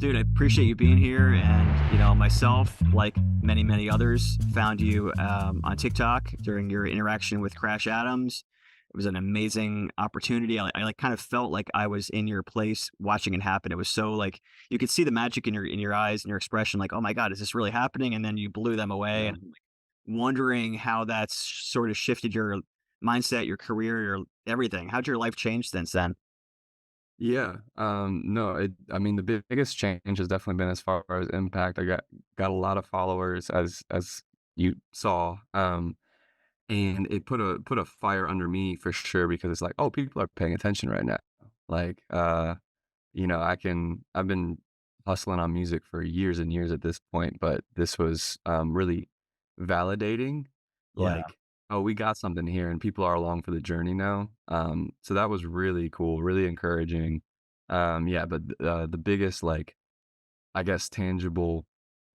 Dude, I appreciate you being here. And, myself, like many, many others, found you on TikTok during your interaction with Crash Adams. It was an amazing opportunity. I like kind of felt like I was in your place watching it happen. It was so like you could see the magic in your eyes and your expression, like, oh my God, is this really happening? And then you blew them away. Yeah. And I'm like, wondering how that's sort of shifted your mindset, your career, your everything. How'd your life change since then? Yeah, no, I mean, the biggest change has definitely been as far as impact. I got a lot of followers as you saw, and it put a fire under me for sure because it's like, "Oh, people are paying attention right now." Like, I've been hustling on music for years and years at this point, but this was, really validating, Yeah. like, "Oh, we got something here, and people are along for the journey now." So that was really cool, really encouraging. Yeah, but, the biggest, like, I guess, tangible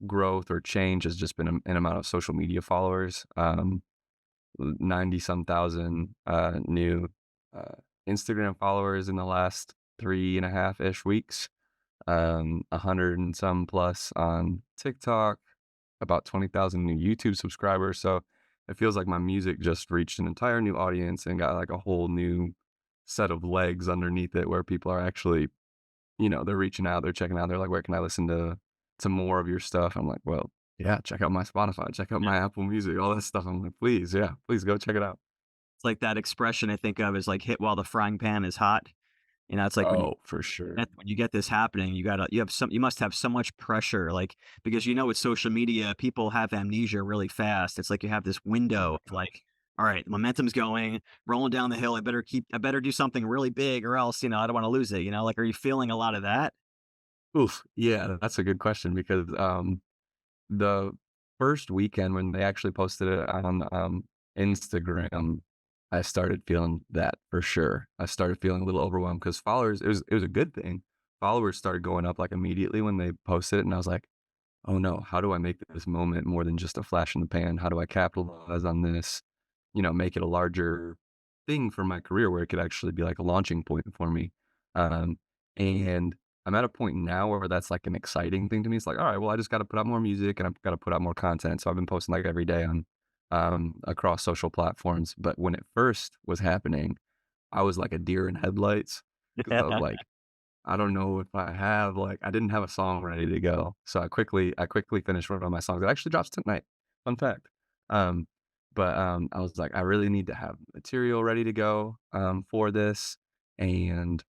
growth or change has just been an amount of social media followers. 90 some thousand new uh, Instagram followers in the last 3.5 ish weeks. 100 and some plus on TikTok, about 20,000 new YouTube subscribers. So it feels like my music just reached an entire new audience and got like a whole new set of legs underneath it where people are actually, they're reaching out, they're checking out, they're like, where can I listen to more of your stuff? I'm like, well, yeah, check out my Spotify, check out my Apple Music, all that stuff. I'm like, please, yeah, please go check it out. It's like that expression I think of is like hit while the frying pan is hot. It's like when Oh, for sure. you get this happening, you must have so much pressure, like because with social media, people have amnesia really fast. It's like you have this window of like, all right, momentum's going, rolling down the hill. I better do something really big or else, I don't want to lose it. Like are you feeling a lot of that? Oof, yeah, that's a good question because, the first weekend when they actually posted it on, Instagram, I started feeling that for sure. I started feeling a little overwhelmed because followers it was a good thing. Followers started going up, like, immediately when they posted it, and I was like, "Oh, no, how do I make this moment more than just a flash in the pan? How do I capitalize on this?" Make it a larger thing for my career where it could actually be like a launching point for me. Um, and I'm at a point now where that's like an exciting thing to me. It's like, all right, well, I just got to put out more music and I've got to put out more content. So I've been posting like every day on across social platforms. But when it first was happening, I was like a deer in headlights because I was like, I don't know if I didn't have a song ready to go. So I quickly finished one of my songs. It actually drops tonight. Fun fact. Um, but I was like, I really need to have material ready to go for this. And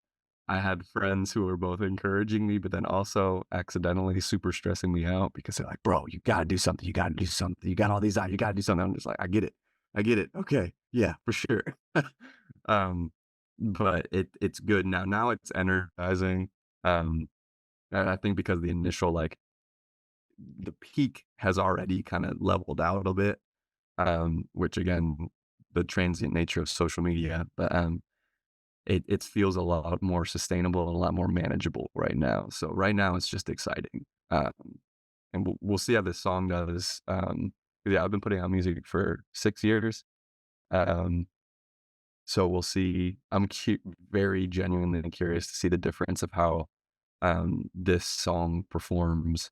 I had friends who were both encouraging me, but then also accidentally super stressing me out because they're like, bro, you gotta do something. You gotta do something. You got all these out. You gotta do something. I'm just like, I get it. I get it. Okay. Yeah, for sure. um, but it's good now. Now it's energizing. Um, and I think because the initial like the peak has already kind of leveled out a little bit, which again, the transient nature of social media, but it feels a lot more sustainable and a lot more manageable right now. So right now it's just exciting. And we'll see how this song does. 'Cause yeah, I've been putting out music for 6 years. Um, so we'll see. Very genuinely curious to see the difference of how this song performs,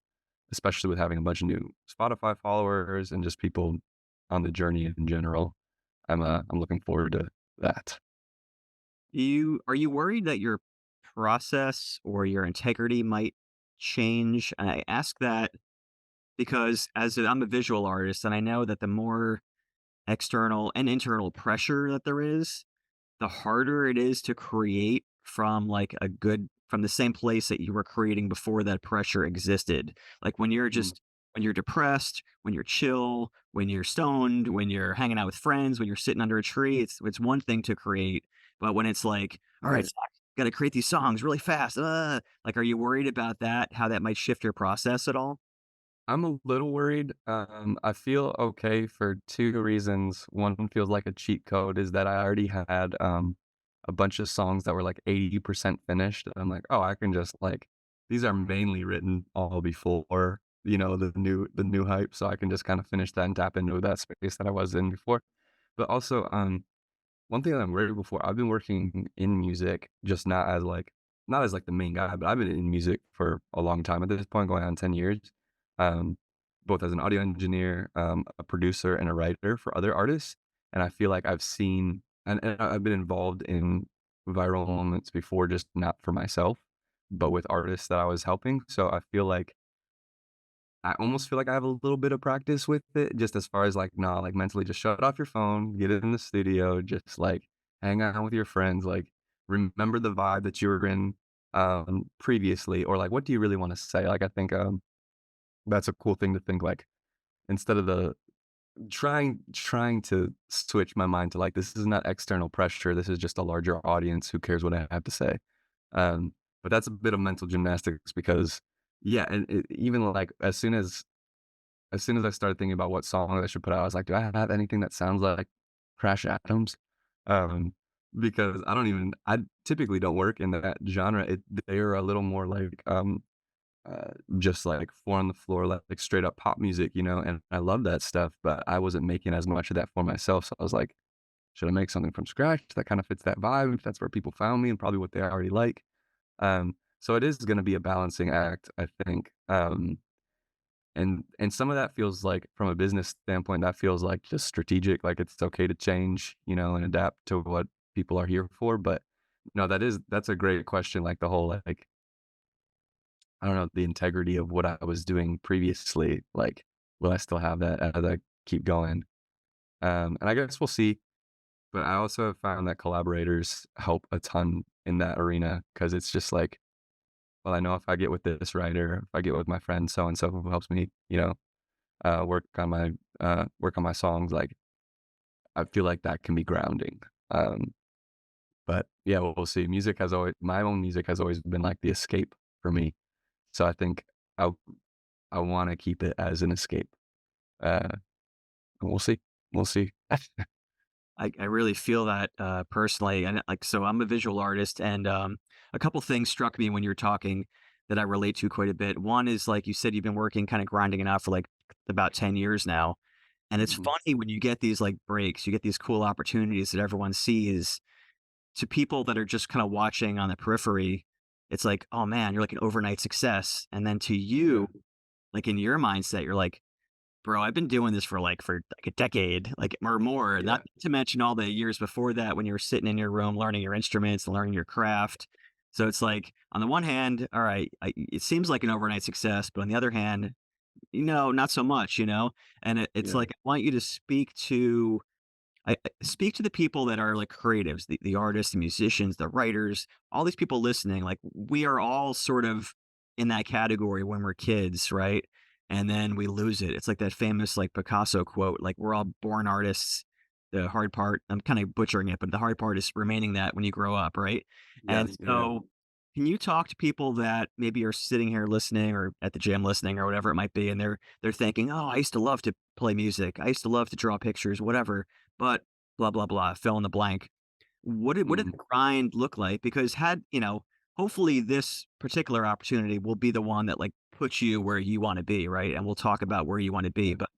especially with having a bunch of new Spotify followers and just people on the journey in general. I'm looking forward to that. Are you worried that your process or your integrity might change? And I ask that because I'm a visual artist and I know that the more external and internal pressure that there is, the harder it is to create from from the same place that you were creating before that pressure existed. Like Mm, when you're depressed, when you're chill, when you're stoned, when you're hanging out with friends, when you're sitting under a tree, it's one thing to create. But when it's like, all right, right. Zach, got to create these songs really fast. Like, are you worried about that? How that might shift your process at all? I'm a little worried. I feel okay for two reasons. One feels like a cheat code is that I already had a bunch of songs that were like 80% finished. And I'm like, oh, I can just like these are mainly written all before, the new hype. So I can just kind of finish that and tap into that space that I was in before. But also, one thing that I'm grateful for, I've been working in music, just not as like not as like the main guy, but I've been in music for a long time at this point, going on 10 years, um, both as an audio engineer, a producer, and a writer for other artists. And I feel like I've seen and I've been involved in viral moments before, just not for myself, but with artists that I was helping. So I feel like I almost feel like I have a little bit of practice with it, just as far as like, nah, like mentally just shut off your phone, get it in the studio, just like hang out with your friends, like remember the vibe that you were in previously, or like what do you really want to say? Like I think that's a cool thing to think like instead of the trying to switch my mind to like this is not external pressure, this is just a larger audience who cares what I have to say. Um, but that's a bit of mental gymnastics because yeah, and even like as soon as I started thinking about what song I should put out, I was like, "Do I have anything that sounds like Crash Atoms?" Um, because I typically don't work in that genre. They're a little more like, just like 4 on the floor, like straight up pop music, you know, and I love that stuff, but I wasn't making as much of that for myself, so I was like, "Should I make something from scratch that kinda fits that vibe?" If that's where people found me and probably what they already like. So it is gonna be a balancing act, I think, and some of that feels like from a business standpoint, that feels like just strategic, like it's okay to change, you know, and adapt to what people are here for, but no, that's a great question, like the whole, like, I don't know, the integrity of what I was doing previously, like, will I still have that as I keep going? And I guess we'll see, but I also have found that collaborators help a ton in that arena because it's just like, well, I know if I get with this writer, if I get with my friend so and so who helps me, you know, work on my songs, like, I feel like that can be grounding. Um, but yeah, we'll see. My own music has always been like the escape for me. So I think I I wanna keep it as an escape. Uh, and we'll see. We'll see. I really feel that, personally, and, like, so I'm a visual artist, and, a couple things struck me when you were talking that I relate to quite a bit. One is, like you said, you've been working kinda grinding it out for, like, about 10 years now, and it's Mhm. funny when you get these, like, breaks, you get these cool opportunities that everyone sees. To people that are just kinda watching on the periphery, it's like, "Oh, man, you're like an overnight success," and then to Yeah. you, like, in your mindset, you're like, "Bro, I've been doing this for like a decade, like, or more, not Yeah. to mention all the years before that when you were sitting in your room learning your instruments and learning your craft." So it's like, on the one hand, all right, it seems like an overnight success, but on the other hand, not so much, you know? And it's Yeah. like, I want you to speak to I speak to the people that are like creatives, the artists, the musicians, the writers, all these people listening. Like we are all sort of in that category when we're kids, right? And then we lose it. It's like that famous like Picasso quote, like we're all born artists. The hard part, I'm kind of butchering it, but the hard part is remaining that when you grow up, right? And Yes. Yeah. so can you talk to people that maybe are sitting here listening or at the gym listening or whatever it might be, and they're thinking, oh, I used to love to play music. I used to love to draw pictures, whatever, but blah, blah, blah, fill in the blank. What did Mhm. the grind look like? Because hopefully this particular opportunity will be the one that like puts you where you want to be, right? And we'll talk about where you want to be. Yeah. But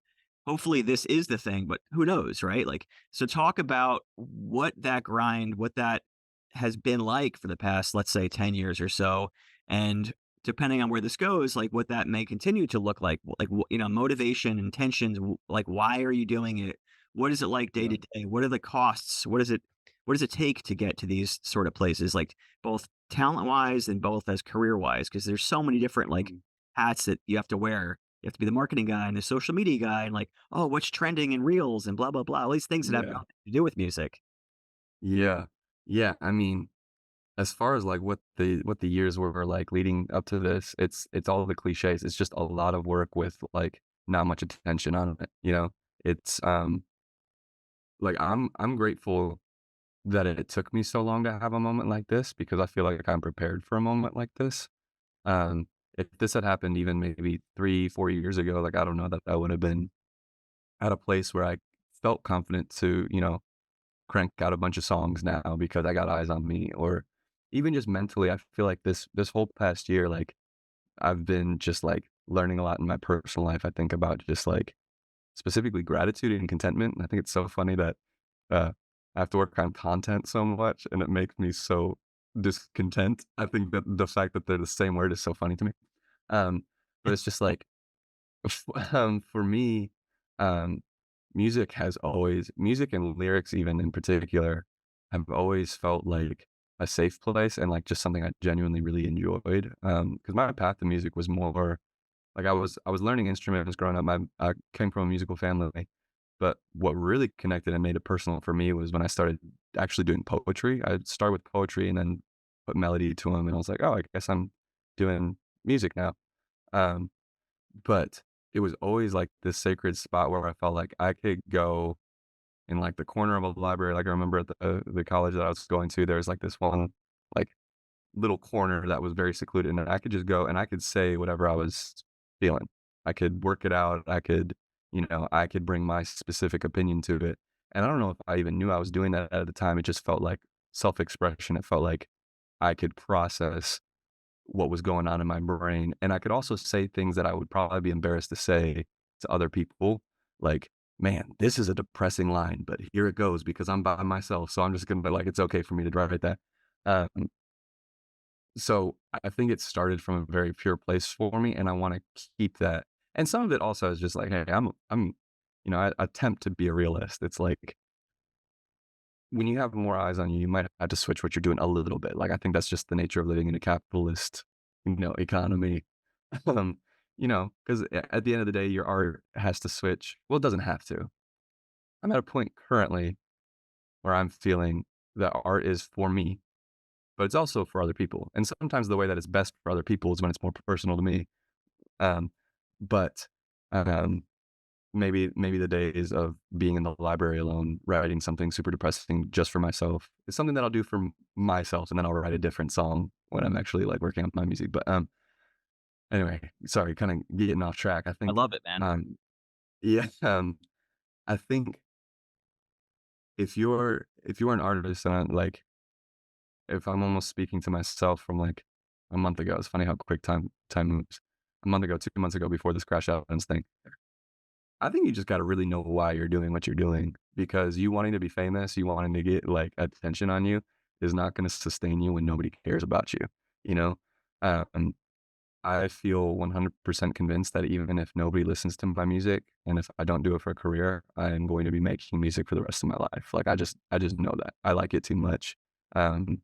hopefully this is the thing, but who knows, right? Like, so talk about what that grind, what that has been like for the past, let's say, 10 years or so. And depending on where this goes, like what that may continue to look like, motivation, intentions, like why are you doing it? What is it like day Yeah. to day? What are the costs? What does it take to get to these sort of places, like both talent wise and both as career wise? Because there's so many different like Mhm. hats that you have to wear. You have to be the marketing guy and the social media guy and like, oh, what's trending in reels and blah, blah, blah. All these things that have Yeah. nothing to do with music. Yeah. Yeah. I mean, as far as like what the years were like leading up to this, it's all the cliches. It's just a lot of work with like not much attention on it. You know, it's like I'm grateful that it took me so long to have a moment like this because I feel like I'm prepared for a moment like this. Um, if this had happened even maybe 3, 4 years ago, like I don't know that I would have been at a place where I felt confident to, you know, crank out a bunch of songs now because I got eyes on me, or even just mentally, I feel like this whole past year, like I've been just like learning a lot in my personal life. I think about just like specifically gratitude and contentment. And I think it's so funny that I have to work on content so much, and it makes me so discontent. I think that the fact that they're the same word is so funny to me. Um, but it's just like, for me, um, music and lyrics even in particular have always felt like a safe place and like just something I genuinely really enjoyed. Because my path to music was more like I was learning instruments growing up. I came from a musical family, but what really connected and made it personal for me was when I started actually doing poetry. I started with poetry and then put melody to them, and I was like, oh, I guess I'm doing music now. Um, but it was always like this sacred spot where I felt like I could go in like the corner of a library. Like I remember at the college that I was going to, there was like this one like little corner that was very secluded, and I could just go and I could say whatever I was feeling. I could work it out. I could bring my specific opinion to it. And I don't know if I even knew I was doing that at the time. It just felt like self-expression. It felt like I could process what was going on in my brain. And I could also say things that I would probably be embarrassed to say to other people. Like, man, this is a depressing line, but here it goes because I'm by myself. So I'm just gonna be like, it's okay for me to write that. Um, so I think it started from a very pure place for me, and I wanna keep that. And some of it also is just like, hey, I attempt to be a realist. It's like, when you have more eyes on you, you might have to switch what you're doing a little bit. Like, I think that's just the nature of living in a capitalist, economy. Um, 'Cause at the end of the day, your art has to switch. Well, it doesn't have to. I'm at a point currently where I'm feeling that art is for me, but it's also for other people. And sometimes the way that it's best for other people is when it's more personal to me. Um, but, um, maybe the days of being in the library alone, writing something super depressing just for myself is something that I'll do for myself, and then I'll write a different song when I'm actually, like, working on my music. But, anyway, sorry, kinda getting off track. I love it, man. Yeah, I think if you're an artist and like, if I'm almost speaking to myself from, like, a month ago, it's funny how quick time moves. A month ago, 2 months ago before this crash out and thing, I think you just gotta really know why you're doing what you're doing, because you wanting to be famous, you wanting to get, like, attention on you is not gonna sustain you when nobody cares about you, you know? Um, I feel 100% convinced that even if nobody listens to my music, and if I don't do it for a career, I am going to be making music for the rest of my life. Like, I just know that. I like it too much. Um,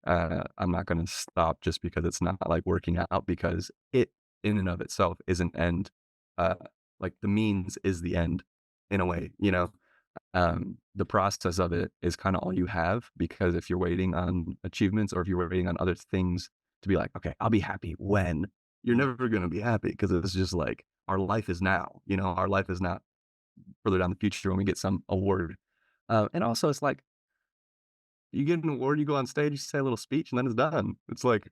I'm not gonna stop just because it's not, like, working out, because it in and of itself is an end. Uh, like, the means is the end in a way, you know? The process of it is kinda all you have, because if you're waiting on achievements or if you're waiting on other things to be like, "Okay, I'll be happy when," you're never gonna be happy, because it's just like, our life is now, Our life is not further down the future when we get some award. And also it's like, you get an award, you go on stage, you say a little speech, and then it's done. It's like,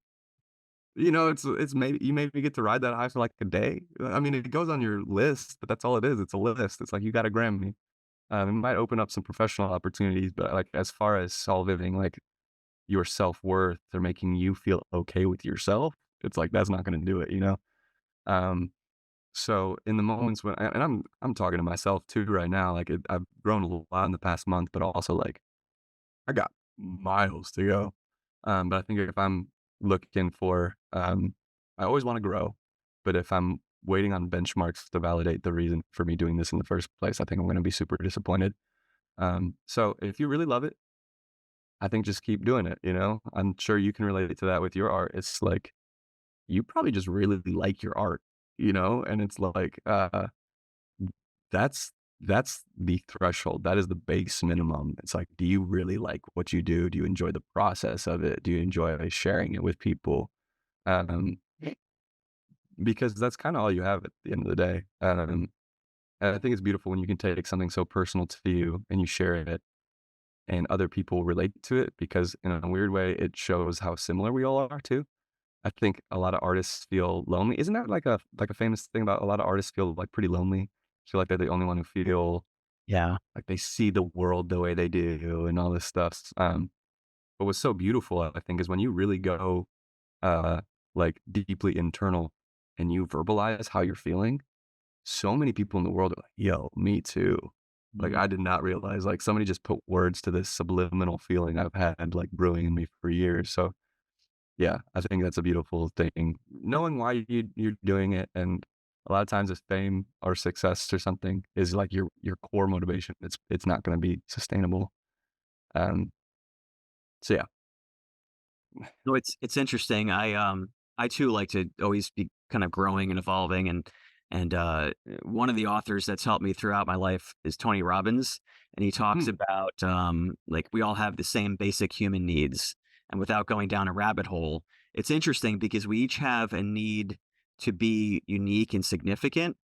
it's maybe you maybe get to ride that high for, like, a day. I mean, it goes on your list, but that's all it is. It's a list. It's like you got a Grammy. It might open up some professional opportunities, but, like, as far as solving, like, your self-worth or making you feel okay with yourself, it's like that's not gonna do it, you know? Um, so in the moments when and I'm talking to myself too right now, like, I've grown a lot in the past month, but also, like, I got miles to go. But I think if I'm looking for, I always wanna grow, but if I'm waiting on benchmarks to validate the reason for me doing this in the first place, I think I'm gonna be super disappointed. So if you really love it, I think just keep doing it, you know? I'm sure you can relate to that with your art. It's like, you probably just really like your art, And it's like, that's that's the threshold. That is the base minimum. It's like, do you really like what you do? Do you enjoy the process of it? Do you enjoy sharing it with people? Um, because that's kinda all you have at the end of the day. And I think it's beautiful when you can take something so personal to you and you share it and other people relate to it, because in a weird way, it shows how similar we all are too. I think a lot of artists feel lonely. Isn't that like a famous thing about a lot of artists feel, like, pretty lonely? Feel like they're the only one who feel Yeah. like they see the world the way they do and all this stuff. But what's so beautiful, I think, is when you really go, uh, like, deeply internal and you verbalize how you're feeling, so many people in the world are like, "Yo, me too." Like, Mhm. I did not realize, like, somebody just put words to this subliminal feeling I've had, like, brewing in me for years, so, yeah, I think that's a beautiful thing. Knowing why you're doing it, and a lot of times if fame or success or something is, like, your core motivation, it's not gonna be sustainable, um, so yeah. No, it's interesting. I too like to always be kind of growing and evolving and one of the authors that's helped me throughout my life is Tony Robbins, and he talks Hmm, about like we all have the same basic human needs. And without going down a rabbit hole, it's interesting because we each have a need to be unique and significant,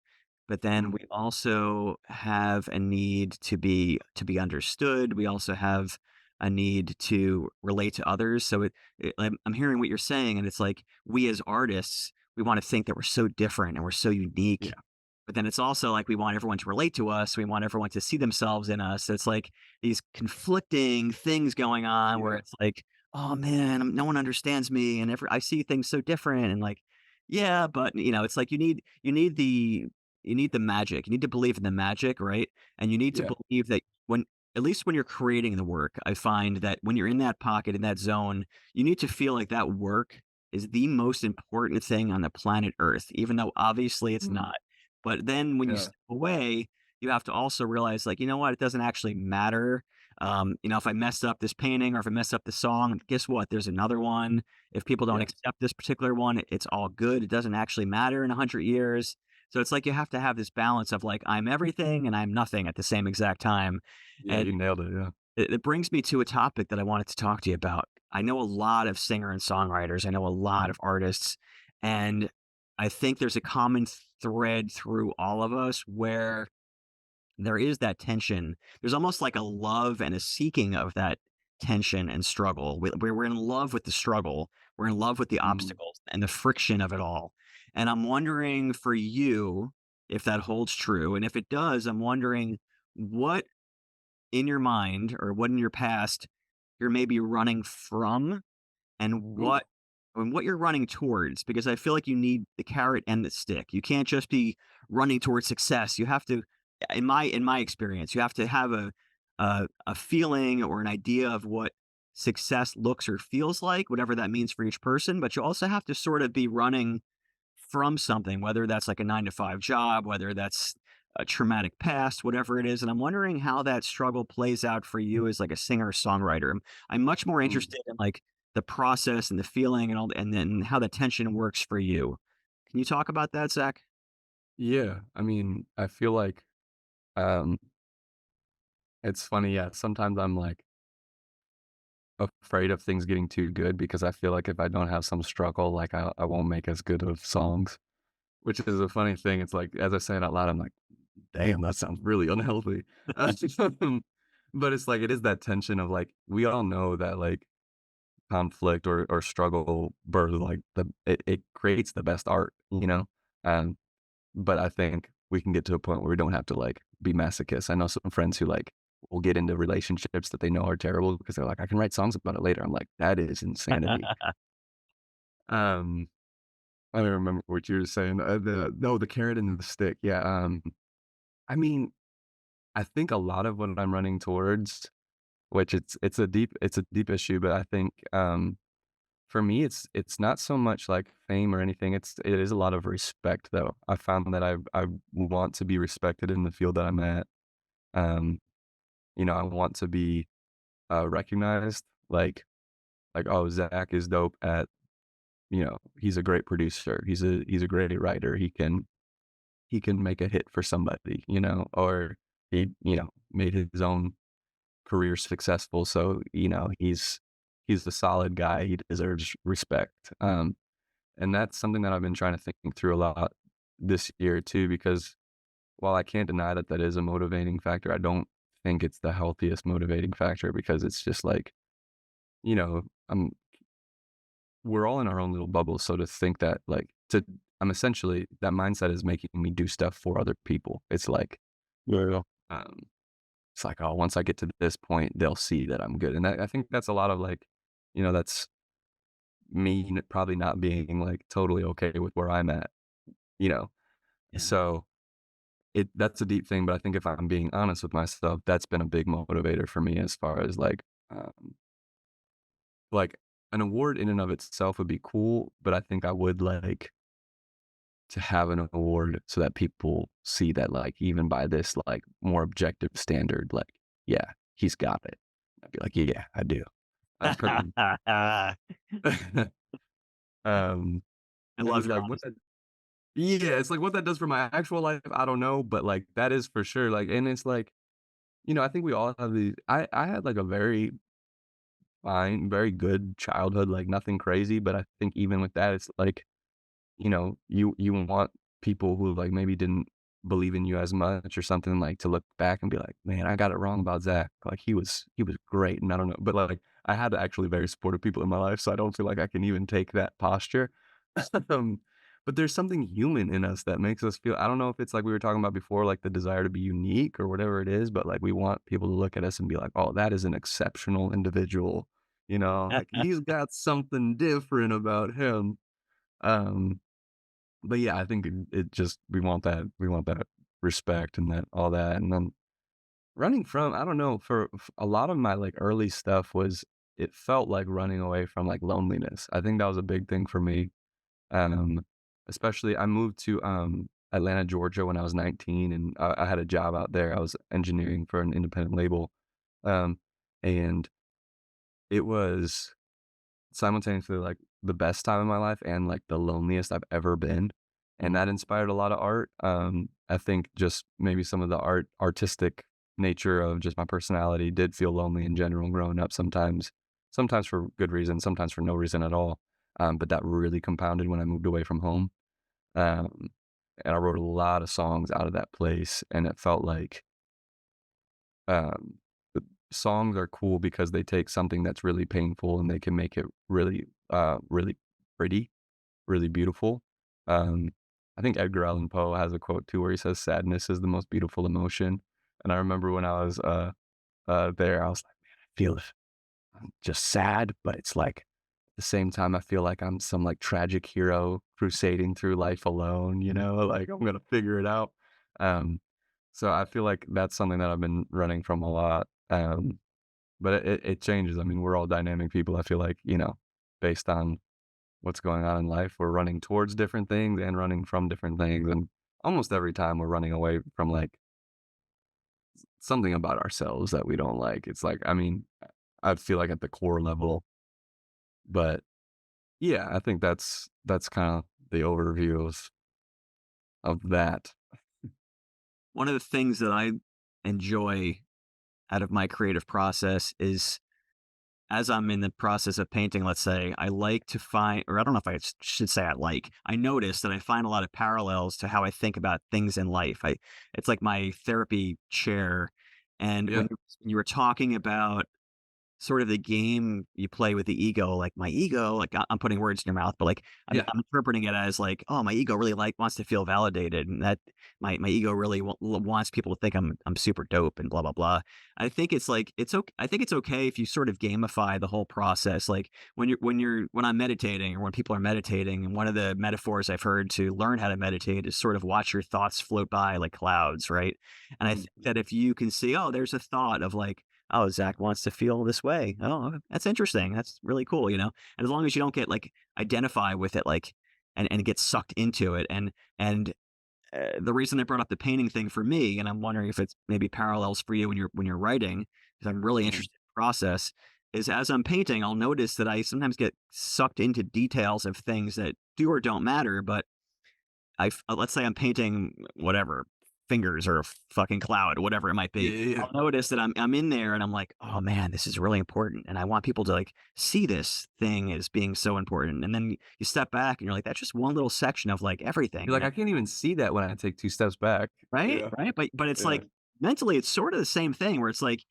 but then mhm, we also have a need to be understood. We also have a need to relate to others. So I'm hearing what you're saying, and it's like we as artists, we want to think that we're so different and we're so unique, yeah, but then it's also like we want everyone to relate to us. We want everyone to see themselves in us. It's like these conflicting things going on where yeah, it's like, oh man, no one understands me, and I see things so different, and like, yeah, but it's like you need the magic. You need to believe in the magic, right? And you need to yeah, believe that when at least when you're creating the work, I find that when you're in that pocket, in that zone, you need to feel like that work is the most important thing on the planet Earth, even though obviously it's mm, not. But then when you yeah, step away, you have to also realize, like, you know what? It doesn't actually matter. If I messed up this painting or if I messed up the song, guess what? There's another one. If people don't yeah, accept this particular one, it's all good. It doesn't actually matter in 100 years. So it's like you have to have this balance of like I'm everything and I'm nothing at the same exact time. yeah, And you nailed it, yeah, it brings me to a topic that I wanted to talk to you about. I know a lot of singer and songwriters. I know a lot of artists, and I think there's a common thread through all of us where there is that tension. There's almost like a love and a seeking of that tension and struggle. We're in love with the struggle. We're in love with the mhm, obstacles and the friction of it all. And I'm wondering for you if that holds true. And if it does, I'm wondering what in your mind or what in your past you're maybe running from and ooh, what you're running towards, because I feel like you need the carrot and the stick. You can't just be running towards success. You have to, in my experience, you have to have a feeling or an idea of what success looks or feels like, whatever that means for each person. But you also have to sort of be running from something, whether that's like a 9 to 5 job, whether that's a traumatic past, whatever it is. And I'm wondering how that struggle plays out for you as like a singer songwriter. I'm much more mm. interested in like the process and the feeling and all, and then how the tension works for you. Can you talk about that, Zach? Yeah, I mean, I feel like, um, it's funny, yeah, sometimes I'm, like, afraid of things getting too good because I feel like if I don't have some struggle, like, I won't make as good of songs, which is a funny thing, it's like, as I say it out loud, I'm like, "Damn, that sounds really unhealthy." But it's like, it is that tension of, like, we all know that, like, conflict or struggle birth, like, it creates the best art, you know? Um But I think we can get to a point where we don't have to, like, be masochists. I know some friends who, like, will get into relationships that they know are terrible because they're like, "I can write songs about it later." I'm like, "That is insanity." Um, I don't remember what you were saying. The carrot and the stick. Yeah, I mean, I think a lot of what I'm running towards, which it's a deep issue, but I think, for me, it's not so much like fame or anything. It is a lot of respect, though. I found that I want to be respected in the field that I'm at. Um, I want to be, recognized, like, "Oh, Zach is dope at" he's a great producer, he's a great writer, he can make a hit for somebody, or he made his own career successful, so, he's a solid guy, he deserves respect, and that's something that I've been trying to think through a lot this year too, because while I can't deny that that is a motivating factor, I don't think it's the healthiest motivating factor because it's just like, you know, I'm we're all in our own little bubble. So to think that I'm essentially that mindset is making me do stuff for other people. It's like, yeah. It's like, oh, once I get to this point, they'll see that I'm good. And I think that's a lot of that's me probably not being like totally okay with where I'm at, you know? Yeah. So that's a deep thing, but I think if I'm being honest with myself, that's been a big motivator for me as far as, like, an award in and of itself would be cool, but I think I would like to have an award so that people see that, like, even by this, like, more objective standard, like, yeah, he's got it. I'd be like, "Yeah, I do." Um, I um, and love it's your like, what honesty. that yeah, it's like what that does for my actual life, I don't know, but, like, that is for sure, like and it's like, I think we all have these I had, like, a very fine, very good childhood, like, nothing crazy, but I think even with that, it's like you want people who, like, maybe didn't believe in you as much or something, like, to look back and be like, "Man, I got it wrong about Zach. Like, he was great," and I don't know, but, like, I had actually very supportive people in my life, so I don't feel like I can even take that posture. Um, but there's something human in us that makes us feel I don't know if it's like we were talking about before, like, the desire to be unique or whatever it is, but, like, we want people to look at us and be like, "Oh, that is an exceptional individual," like, "He's got something different about him." Um but yeah, I think it just we want that respect and that all that, and then running from I don't know, for a lot of my, like, early stuff was it felt like running away from, like, loneliness. I think that was a big thing for me, um, especially I moved to, Atlanta, Georgia when I was 19, and I had a job out there. I was engineering for an independent label, um, and it was simultaneously, like, the best time of my life and, like, the loneliest I've ever been, and Mm. that inspired a lot of art. I think just maybe some of the artistic nature of just my personality did feel lonely in general growing up sometimes for good reason, sometimes for no reason at all, but that really compounded when I moved away from home, um, and I wrote a lot of songs out of that place, and it felt like, um, the songs are cool because they take something that's really painful and they can make it really pretty, really beautiful. Um, I think Edgar Allan Poe has a quote too where he says, "Sadness is the most beautiful emotion." And I remember when I was there, I was like, "Man, I feel it. I'm just sad, but it's like at the same time, I feel like I'm some like tragic hero crusading through life alone. Like I'm gonna figure it out." Um, so I feel like that's something that I've been running from a lot. But it changes. I mean, we're all dynamic people. I feel like based on what's going on in life, we're running towards different things and running from different things. And almost every time we're running away from like something about ourselves that we don't like. It's like, I mean, I feel like at the core level, but yeah, I think that's kind of the overview of that. One of the things that I enjoy out of my creative process is as I'm in the process of painting, let's say, I like to find, or I don't know if should say I notice that I find a lot of parallels to how I think about things in life. It's like my therapy chair. And Yeah. when you were talking about sort of the game you play with the ego, like my ego, like I'm putting words in your mouth, but like Yeah. I'm interpreting it as like, oh, my ego really like wants to feel validated, and that my ego really wants people to think I'm super dope and blah blah blah. I think it's like it's okay. I think it's okay if you sort of gamify the whole process. Like when I'm meditating or when people are meditating, and one of the metaphors I've heard to learn how to meditate is sort of watch your thoughts float by like clouds, right? And I think Mhm. that if you can see, oh, there's a thought of like, oh, Zach wants to feel this way. Oh, okay, that's interesting. That's really cool, you know? And as long as you don't get like identify with it, like, and get sucked into it. And the reason I brought up the painting thing for me, and I'm wondering if it's maybe parallels for you when you're writing, because I'm really Mhm. interested in the process, is as I'm painting, I'll notice that I sometimes get sucked into details of things that do or don't matter, but let's say I'm painting whatever, fingers or a fucking cloud, whatever it might Yeah, be. yeah, yeah. I'll notice that I'm in there and I'm like, "Oh, man, this is really important," and I want people to, like, see this thing as being so important, and then you step back and you're like, "That's just one little section of, like, everything," You're you like, know? I can't even see that when I take 2 steps back. Right? Yeah. Right? But it's Yeah. like, mentally, it's sort of the same thing where it's like,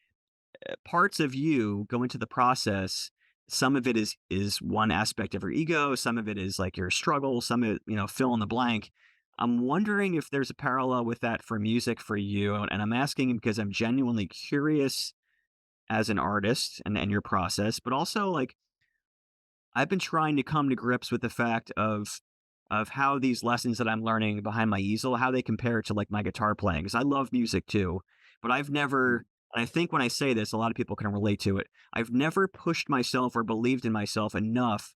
parts of you go into the process. Some of it is one aspect of your ego, some of it is like your struggle, some of it, fill in the blank. I'm wondering if there's a parallel with that for music for you, and I'm asking because I'm genuinely curious as an artist and your process, but also like I've been trying to come to grips with the fact of of how these lessons that I'm learning behind my easel, how they compare to like my guitar playing. Because I love music too, but I've never, Mm. and I think when I say this, a lot of people can relate to it. I've never pushed myself or believed in myself enough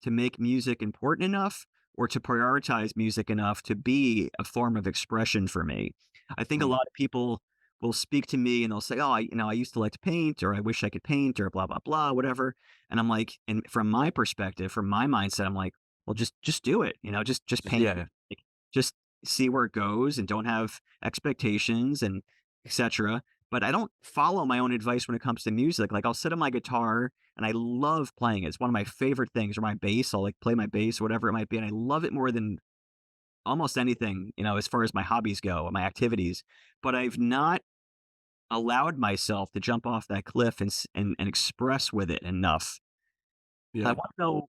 to make music important enough or to prioritize music enough to be a form of expression for me. I think a Mm. lot of people will speak to me and they'll say, "Oh, I used to like to paint, or I wish I could paint, or blah blah blah, whatever." And I'm like, and from my perspective, from my mindset, I'm like, "Well, just do it, just paint, Yeah, like, just see where it goes, and don't have expectations, and etc." But I don't follow my own advice when it comes to music. Like I'll sit on my guitar and I love playing it. It's one of my favorite things. Or my bass, I'll like play my bass, whatever it might be, and I love it more than almost anything, as far as my hobbies go, my activities. But I've not allowed myself to jump off that cliff and express with it enough. I yeah, want to know.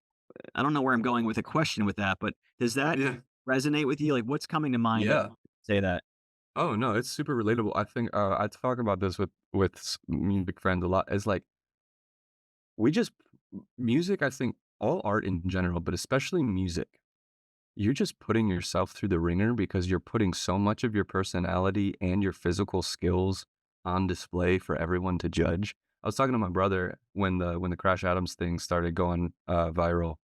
I don't know where I'm going with a question with that, but does that yeah, resonate with you? Like, what's coming to mind when yeah. you say that? Oh, no, it's super relatable. I think, I talk about this with music friends a lot. It's like, we just music, I think all art in general, but especially music, you're just putting yourself through the ringer because you're putting so much of your personality and your physical skills on display for everyone to judge. I was talking to my brother when the Crash Adams thing started going, viral,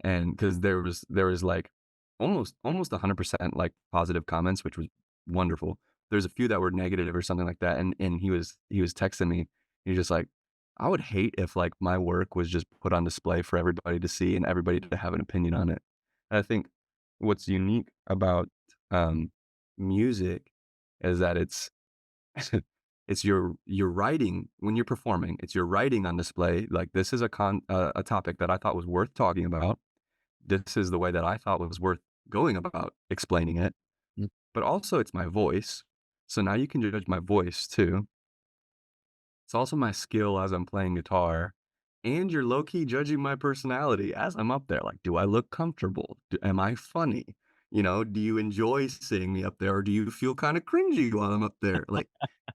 and because there was, like, almost 100%, like, positive comments, which was wonderful. There's a few that were negative or something like that, and he was texting me. He's just like, "I would hate if, like, my work was just put on display for everybody to see and everybody to have an opinion on it." And I think what's unique about, um, music is that it's your writing when you're performing, it's your writing on display, like, "This is a topic that I thought was worth talking about. This is the way that I thought was worth going about explaining it, Mm. but also it's my voice. So now you can judge my voice too. It's also my skill as I'm playing guitar, and you're low key judging my personality as I'm up there. Like, do I look comfortable? Am I funny? Do you enjoy seeing me up there, or do you feel kind of cringy while I'm up there? Like,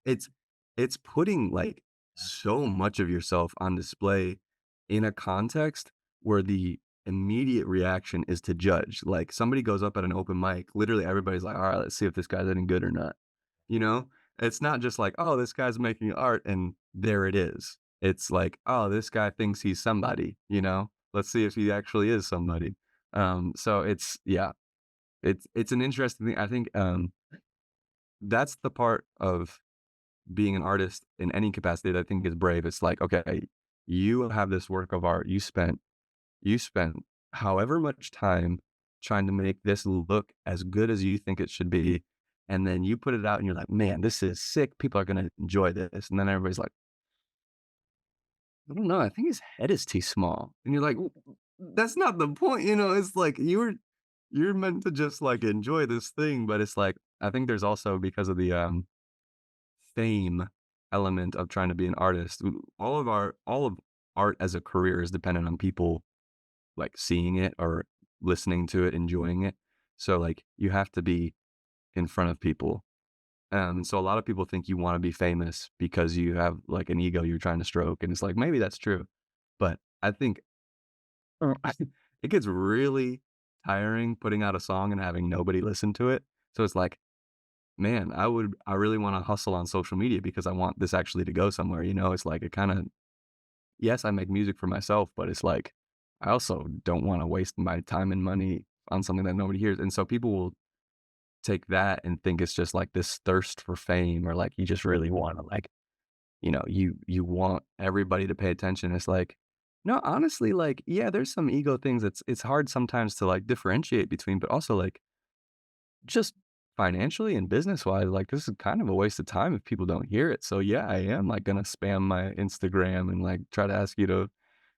it's it's putting like so much of yourself on display in a context where the immediate reaction is to judge. Like somebody goes up at an open mic, literally everybody's like, all right, let's see if this guy's any good or not. You know? It's not just like, "Oh, this guy's making art and there it is." It's like, "Oh, this guy thinks he's somebody," you know? Let's see if he actually is somebody. So it's yeah, it's an interesting thing. I think, that's the part of being an artist in any capacity that I think is brave. It's like, okay, you have this work of art. You spent however much time trying to make this look as good as you think it should be, and then you put it out and you're like, "Man, this is sick. People are gonna enjoy this." And then everybody's like, "I don't know. I think his head is too small." And you're like, That's not the point." It's like you're meant to just, like, enjoy this thing, but it's like I think there's also because of the, fame element of trying to be an artist, all of art as a career is dependent on people like, seeing it or listening to it, enjoying it. So, like, you have to be in front of people. So a lot of people think you wanna be famous because you have, like, an ego you're trying to stroke, and it's like, maybe that's true, but I think it gets really tiring putting out a song and having nobody listen to it. So it's like, man, I really wanna hustle on social media because I want this actually to go somewhere, you know? It's like it kinda yes, I make music for myself, but it's like, I also don't wanna waste my time and money on something that nobody hears, and so people will take that and think it's just like this thirst for fame or like you just really wanna like, you want everybody to pay attention. It's like, no, honestly, like, yeah, there's some ego things it's hard sometimes to like differentiate between, but also like just financially and business-wise, like, this is kind of a waste of time if people don't hear it. So, yeah, I am, like, gonna spam my Instagram and, like, try to ask you to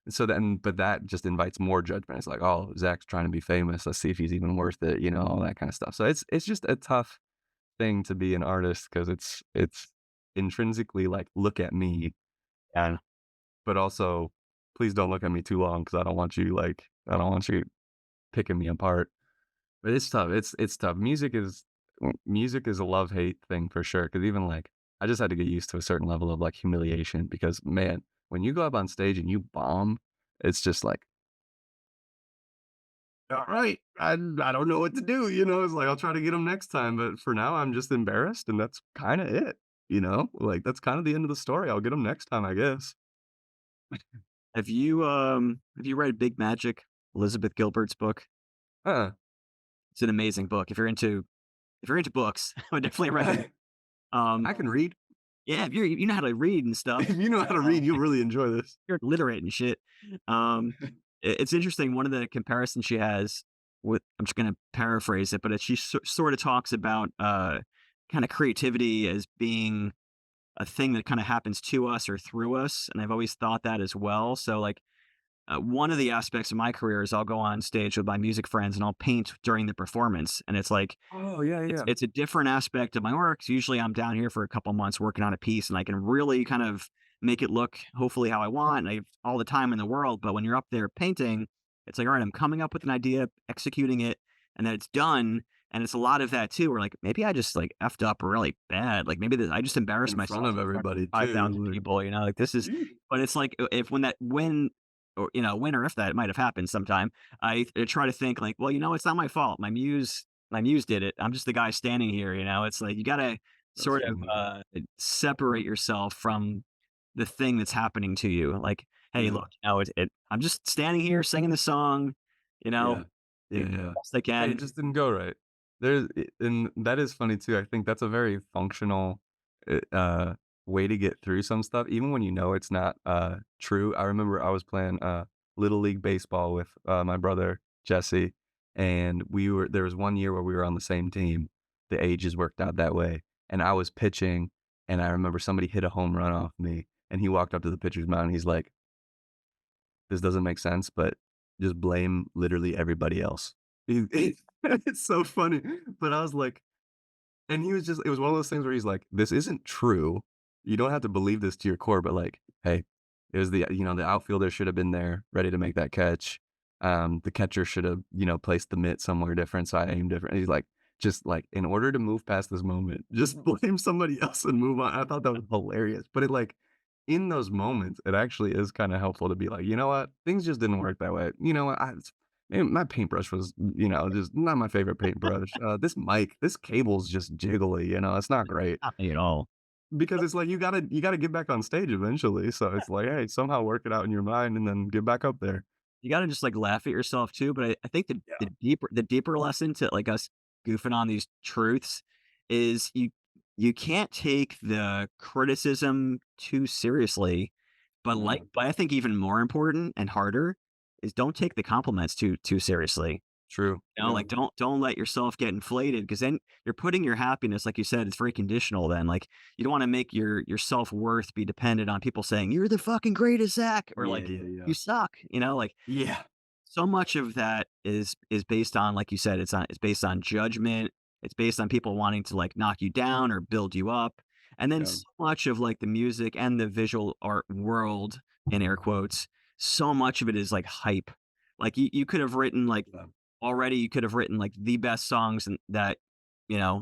so then but that just invites more judgment. It's like, "Oh, Zach's trying to be famous. Let's see if he's even worth it," all that kinda stuff. So it's just a tough thing to be an artist because it's intrinsically like, "Look at me," Yeah. but also, "Please don't look at me too long because I don't want you picking me apart." But it's tough. It's tough. Music is a love-hate thing for sure. Because even, like, I just had to get used to a certain level of, like, humiliation because, man, when you go up on stage and you bomb, it's just like all right, I don't know what to do, it's like, I'll try to get them next time, but for now, I'm just embarrassed, and that's kinda it, Like, that's kinda the end of the story. I'll get them next time, I guess. Have you read Big Magic, Elizabeth Gilbert's book? Uh-uh. It's an amazing book. If you're into books, I would definitely recommend. Um, I can read. yeah, if you know how to read and stuff, If you know how to read, you'll really enjoy this. you're literate and shit. Um, it's interesting. One of the comparisons she has with, I'm just gonna paraphrase it, but she sort of talks about kind of creativity as being a thing that kind of happens to us or through us, and I've always thought that as well. So like one of the aspects of my career is I'll go on stage with my music friends and I'll paint during the performance, and it's like Oh, yeah, yeah. it's a different aspect of my work. 'Cause usually I'm down here for a couple months working on a piece, and I can really kind of make it look hopefully how I want, and I have all the time in the world. But when you're up there painting, it's like, all right, I'm coming up with an idea, executing it, and then it's done. And it's a lot of that too, where like maybe I just like effed up really bad. Like maybe I just embarrassed In front myself of in front of everybody 5,000 too, people, like this is, like but it's like if when or when or if that might have happened sometime, I try to think like, well, it's not my fault. My muse did it. I'm just the guy standing here. It's like you gotta That's sort of funny. separate yourself from the thing that's happening to you. Like, hey, Yeah, look, I'm just standing here singing the song, you know, yeah, the yeah, yeah. best I Hey, it can. just didn't go right. And that is funny too. I think that's a very functional, way to get through some stuff, even when you know it's not, true. I remember I was playing, Little League baseball with, my brother, Jesse, and there was one year where we were on the same team. The ages worked out that way, and I was pitching, and I remember somebody hit a home run off me, and he walked up to the pitcher's mound, and he's like, "This doesn't make sense, but just blame literally everybody else." It's so funny, but I was like, and he was just it was one of those things where he's like, "This isn't true. You don't have to believe this to your core, but, like, hey, it was the outfielder should have been there ready to make that catch. The catcher should have, placed the mitt somewhere different, so I aimed different." He's like, "Just, like, in order to move past this moment, just blame somebody else and move on." I thought that was hilarious, but in those moments, it actually is kinda helpful to be like, "You know what? Things just didn't work that way. You know what? Maybe my paintbrush was, just not my favorite paintbrush. This cable's just jiggly, it's not great." Not me at all. Because it's like you gotta get back on stage eventually, so it's like, hey, somehow work it out in your mind and then get back up there. You gotta just, like, laugh at yourself too, but I think Yeah. the deeper lesson to, like, us goofing on these truths is you can't take the criticism too seriously, Yeah. but I think even more important and harder is don't take the compliments too seriously. True. Yeah. Like, don't let yourself get inflated because then you're putting your happiness, like you said, it's very conditional then, like, you don't wanna make your self-worth be dependent on people saying, "You're the fucking greatest, Zach," or Yeah, like, yeah, yeah. "You suck," like, Yeah. so much of that is based on, like you said, it's based on judgment, it's based on people wanting to, like, knock you down or build you up, and then Yeah. so much of, like, the music and the visual art world, in air quotes, so much of it is, like, hype. Like, you could have written, like Yeah. already you could have written, like, the best songs that,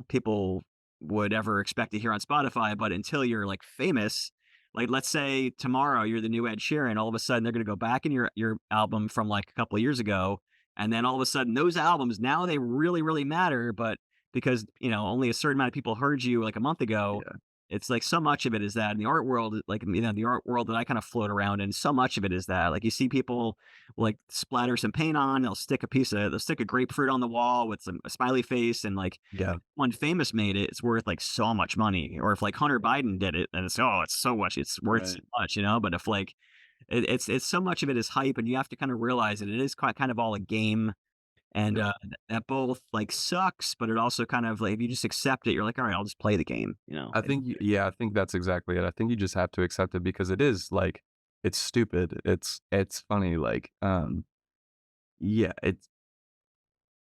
people would ever expect to hear on Spotify, but until you're, like, famous, like, let's say tomorrow you're the new Ed Sheeran, all of a sudden they're gonna go back in your album from, like, a couple of years ago, and then all of a sudden those albums, now they really, really matter, but because, only a certain amount of people heard you, like, a month ago, Yeah. it's like so much of it is that in the art world, like, the art world that I kinda float around in, so much of it is that, like, you see people, like, splatter some paint on, they'll stick a grapefruit on the wall with a smiley face, and, like, Yeah. when Famous made it, it's worth, like, so much money, or if, like, Hunter Biden did it, then it's so much, it's worth so Right. much, but if, like, it's so much of it is hype, and you have to kinda realize that it is kind of all a game, and, Yep. that both, like, sucks, but it also kind of, like, if you just accept it, you're like, "Alright, I'll just play the game," I think that's exactly it. I think you just have to accept it because it is, like, it's stupid. It's funny, like, yeah, it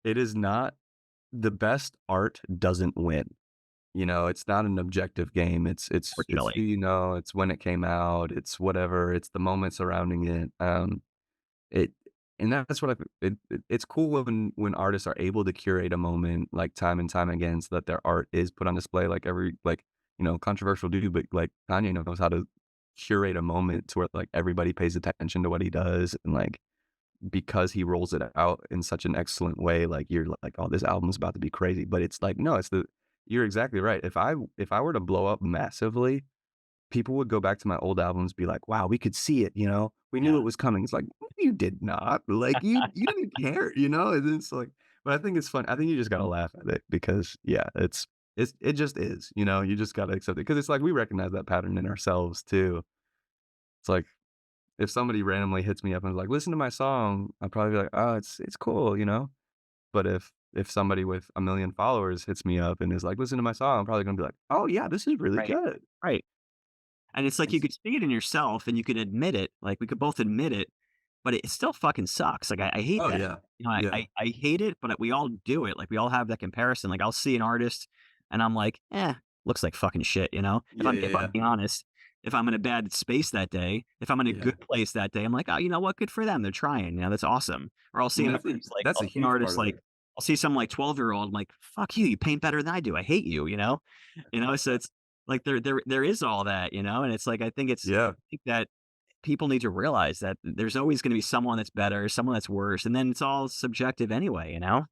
is not the best art doesn't win. It's not an objective game. It's who Unfortunately. it's when it came out, it's whatever, it's the moment surrounding it. It and that's what it's cool when artists are able to curate a moment, like, time and time again so that their art is put on display, like, controversial dude, but, like, Kanye knows how to curate a moment to where, like, everybody pays attention to what he does, and, like, because he rolls it out in such an excellent way, like, you're like, "Oh, this album's about to be crazy," but it's like, no, it's the you're exactly right. If I were to blow up massively, people would go back to my old albums, be like, "Wow, we could see it, you know? We knew Yeah. it was coming." It's like, "No, you did not." Like, you didn't care, you know? And it's like but I think it's fun. I think you just gotta laugh at it because, yeah, it just is, you know? You just gotta accept it because it's like we recognize that pattern in ourselves too. It's like, if somebody randomly hits me up and is like, "Listen to my song," I'll probably be like, "Oh, it's cool," you know? But if somebody with 1,000,000 followers hits me up and is like, "Listen to my song," I'm probably gonna be like, "Oh, yeah, this is really Right. good." Right. And it's like you It's could see it in yourself and you could admit it, like, we could both admit it, but it still fucking sucks, like, I hate Oh, that. yeah. You know, I Yeah. I I hate it, but we all do it, like, we all have that comparison, like, I'll see an artist and I'm like, "Eh, looks like fucking shit," you know? Yeah, yeah, If I'm yeah. being honest, if I'm in a bad space that day, if I'm in a Yeah. good place that day, I'm like, "Oh, you know what? Good for them, they're trying," you know, that's awesome. Or And that's a huge part of it. I'll see some, like, 12-year-old, I'm like, "Fuck you, you paint better than I do, I hate you," you know? You know, so it's like there is all that, you know, and it's like Yeah. I think that people need to realize that there's always gonna be someone that's better, someone that's worse, and then it's all subjective anyway, you know?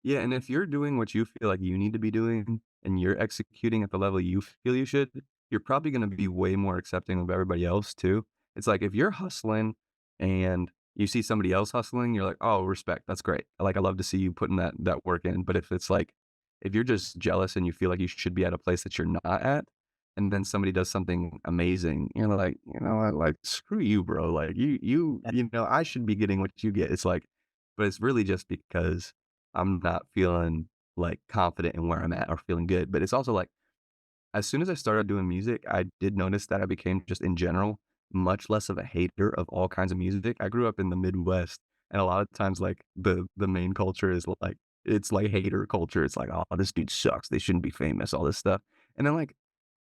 Yeah, and if you're doing what you feel like you need to be doing and you're executing at the level you feel you should, you're probably gonna be way more accepting of everybody else too. It's like if you're hustling and you see somebody else hustling, you're like, "Oh, respect. That's great. Like, I love to see you putting that work in." But if it's like if you're just jealous and you feel like you should be at a place that you're not at, and then somebody does something amazing, you're like, "You know what? Like, screw you, bro. Like, That I should be getting what you get." It's like but it's really just because I'm not feeling, like, confident in where I'm at or feeling good, but it's also, like, as soon as I started doing music, I did notice that I became just in general much less of a hater of all kinds of music. I grew up in the Midwest, and a lot of times, like, the main culture is, like it's like hater culture. It's like, "Oh, this dude sucks. They shouldn't be famous," all this stuff, and then, like,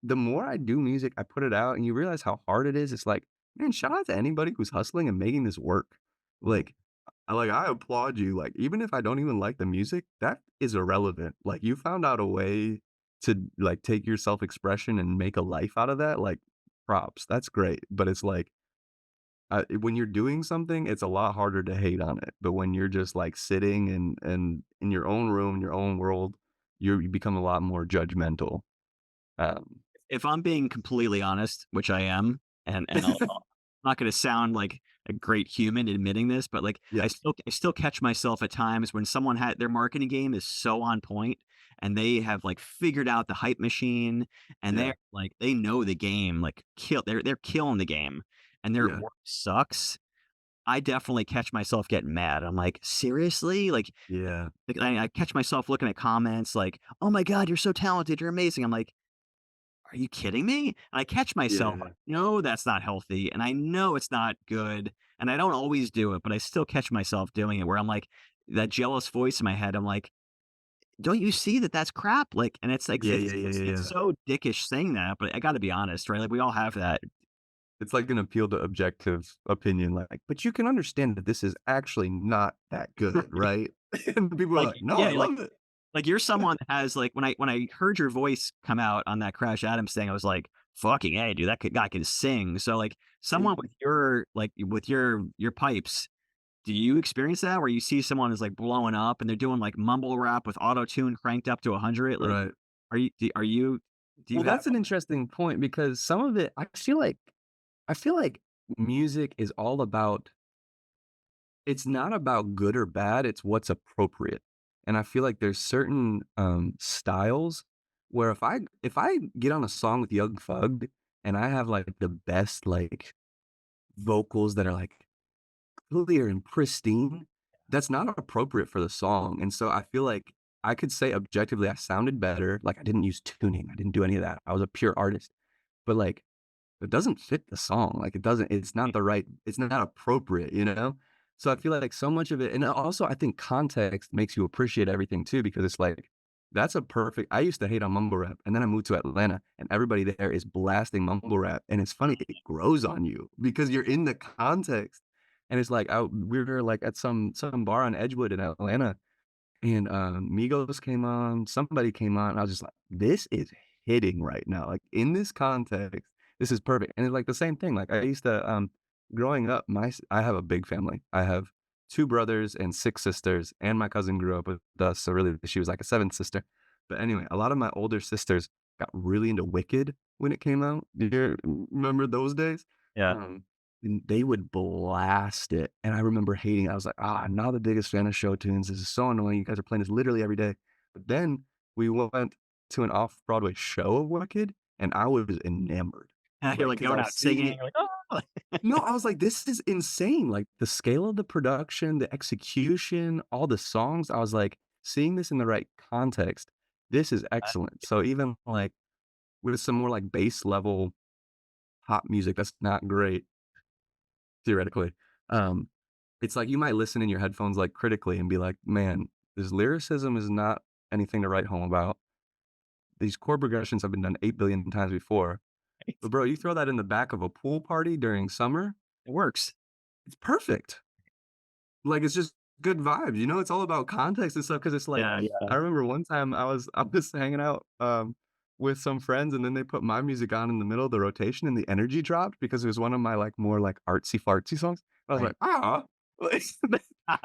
the more I do music, I put it out, and you realize how hard it is. It's like, man, shout out to anybody who's hustling and making this work. Like, I applaud you. Like, even if I don't even like the music, that is irrelevant. Like, you found out a way to like take your self expression and make a life out of that. Like, props. That's great. But it's like when you're doing something, it's a lot harder to hate on it. But when you're just like sitting and in your own room, in your own world, you become a lot more judgmental. Um, if I'm being completely honest, which I am, and I'm not gonna sound like a great human admitting this, but, like, yeah. I still catch myself at times when someone had their marketing game is so on point, and they have, like, figured out the hype machine, and Yeah. they know the game, like, they're killing the game, and their Yeah. work sucks. I definitely catch myself getting mad. I'm like, "Seriously?" Yeah. I catch myself looking at comments like, "Oh my god, you're so talented, you're amazing." I'm like, are you kidding me? And I catch myself, Yeah. I know that's not healthy, and I know it's not good, and I don't always do it, but I still catch myself doing it where I'm like, that jealous voice in my head, I'm like, "Don't you see that that's crap?" Like, and Yeah, yeah, yeah, yeah, it's yeah. so dickish saying that, but I gotta be honest, right? Like, we all have that. It's like an appeal to objective opinion, like, "But you can understand that this is actually not that good, right?" And people are Like, like, "No, I yeah, love it." like you're someone that has like when I heard your voice come out on that Crash Adams thing, I was like, "Fucking A, dude, guy can sing." So like someone Thank you. with your pipes, do you experience that where you see someone is like blowing up and they're doing like mumble rap with auto tune cranked up to 100? Like, Right. are you do you Well, have that's an interesting point because some of it I feel like music is all about it's not about good or bad, it's what's appropriate. And I feel like there's certain, styles where if I get on a song with Young Thug and I have, like, the best, like, vocals that are, like, clear and pristine, that's not appropriate for the song, and so I feel like I could say objectively I sounded better, like, I didn't use tuning, I didn't do any of that, I was a pure artist, but, like, it doesn't fit the song, like, it's not appropriate, you know? So I feel like so much of it and also I think context makes you appreciate everything too because it's like, that's a perfect I used to hate on mumble rap, and then I moved to Atlanta, and everybody there is blasting mumble rap, and it's funny, it grows on you because you're in the context, and it's like, we were, like, at some bar on Edgewood in Atlanta, and, Migos came on, somebody came on, and I was just like, "This is hitting right now." Like, in this context, this is perfect, and it's, like, the same thing, like, I used to, growing up, I have a big family. I have 2 brothers and 6 sisters, and my cousin grew up with us, so really she was like a 7th sister. But anyway, a lot of my older sisters got really into Wicked when it came out. Do you remember those days? Yeah. Um, and they would blast it, and I remember hating it. I was like, "Ah, I'm not the biggest fan of show tunes. This is so annoying. You guys are playing this literally every day." But then we went to an off-Broadway show of Wicked, and I was enamored. You're, Like, like, because I going was out singing, seeing you're like, "Oh!" no, I was like, "This is insane." Like, the scale of the production, the execution, all the songs, I was like, seeing this in the right context, this is excellent. So even, like, with some more, like, bass level pop music that's not great, theoretically, um, it's like you might listen in your headphones, like, critically and be like, "Man, this lyricism is not anything to write home about. These chord progressions have been done 8 billion times before." But, bro, you throw that in the back of a pool party during summer, It works. it's perfect. Like, it's just good vibes, you know? It's all about context and stuff. Because it's like, Yeah, yeah. I remember one time I was hanging out, with some friends, and then they put my music on in the middle of the rotation, and the energy dropped because it was one of my, like, more, like, artsy-fartsy songs. I was Right. like, "Ah, like,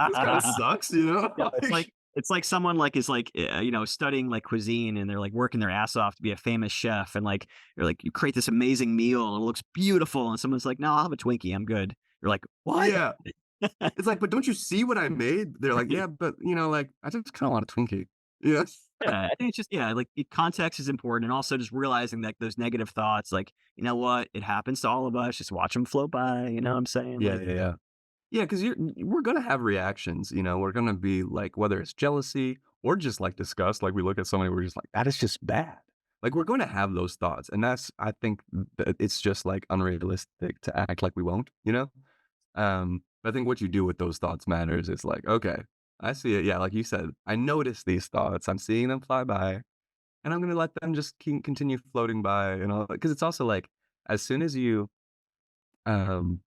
this kinda sucks," you know? Yeah, Like it's like someone, like, is, like, studying, like, cuisine, and they're, like, working their ass off to be a famous chef, and, like, you're like, "You create this amazing meal, and it looks beautiful," and someone's like, "No, I'll have a Twinkie, I'm good." You're like, "What?" yeah. It's like, "But don't you see what I made?" They're like, Right. "Yeah, but, like, I just kinda want a Twinkie." Yeah. Yeah, I think it's just like, context is important, and also just realizing that those negative thoughts, like, you know what? It happens to all of us, just watch them float by, you know what I'm saying? Yeah, Like, yeah, yeah. Yeah, because we're gonna have reactions, we're gonna be like, whether it's jealousy or just like disgust, like we look at somebody, we're just like, that is just bad. Like we're gonna have those thoughts. And that's I think that it's just like unrealistic to act like we won't, you know? I think what you do with those thoughts matters. It's like, okay, I see it. Yeah, like you said, I notice these thoughts. I'm seeing them fly by, and I'm gonna let them just continue floating by, because it's also like as soon as you um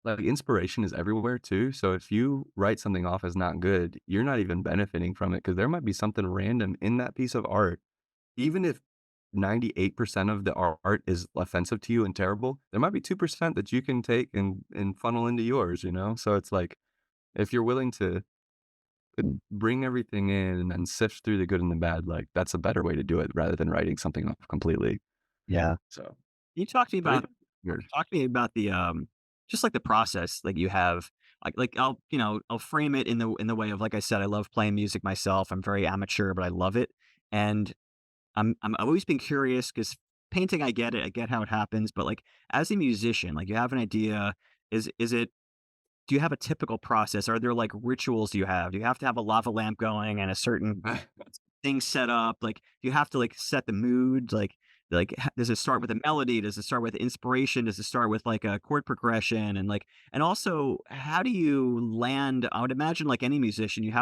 like, inspiration is everywhere too, so if you write something off as not good, you're not even benefiting from it because there might be something random in that piece of art. Even if 98% of the art is offensive to you and terrible, there might be 2% that you can take and funnel into yours, you know? So it's like, if you're willing to bring everything in and sift through the good and the bad, like, that's a better way to do it rather than writing something off completely. yeah. So, Can you talk to me but about weird. the, just, like, the process, like, you have, I'll frame it in the way of, like I said, I love playing music myself, I'm very amateur, but I love it, and I've always been curious because painting, I get it, I get how it happens, but, like, as a musician, like, you have an idea, is it do you have a typical process? Are there, like, rituals you have? Do you have to have a lava lamp going and a certain thing set up? Like, you have to, like, set the mood? Does it start with a melody? Does it start with inspiration? Does it start with, like, a chord progression? And also, how do you land I would imagine, like any musician, you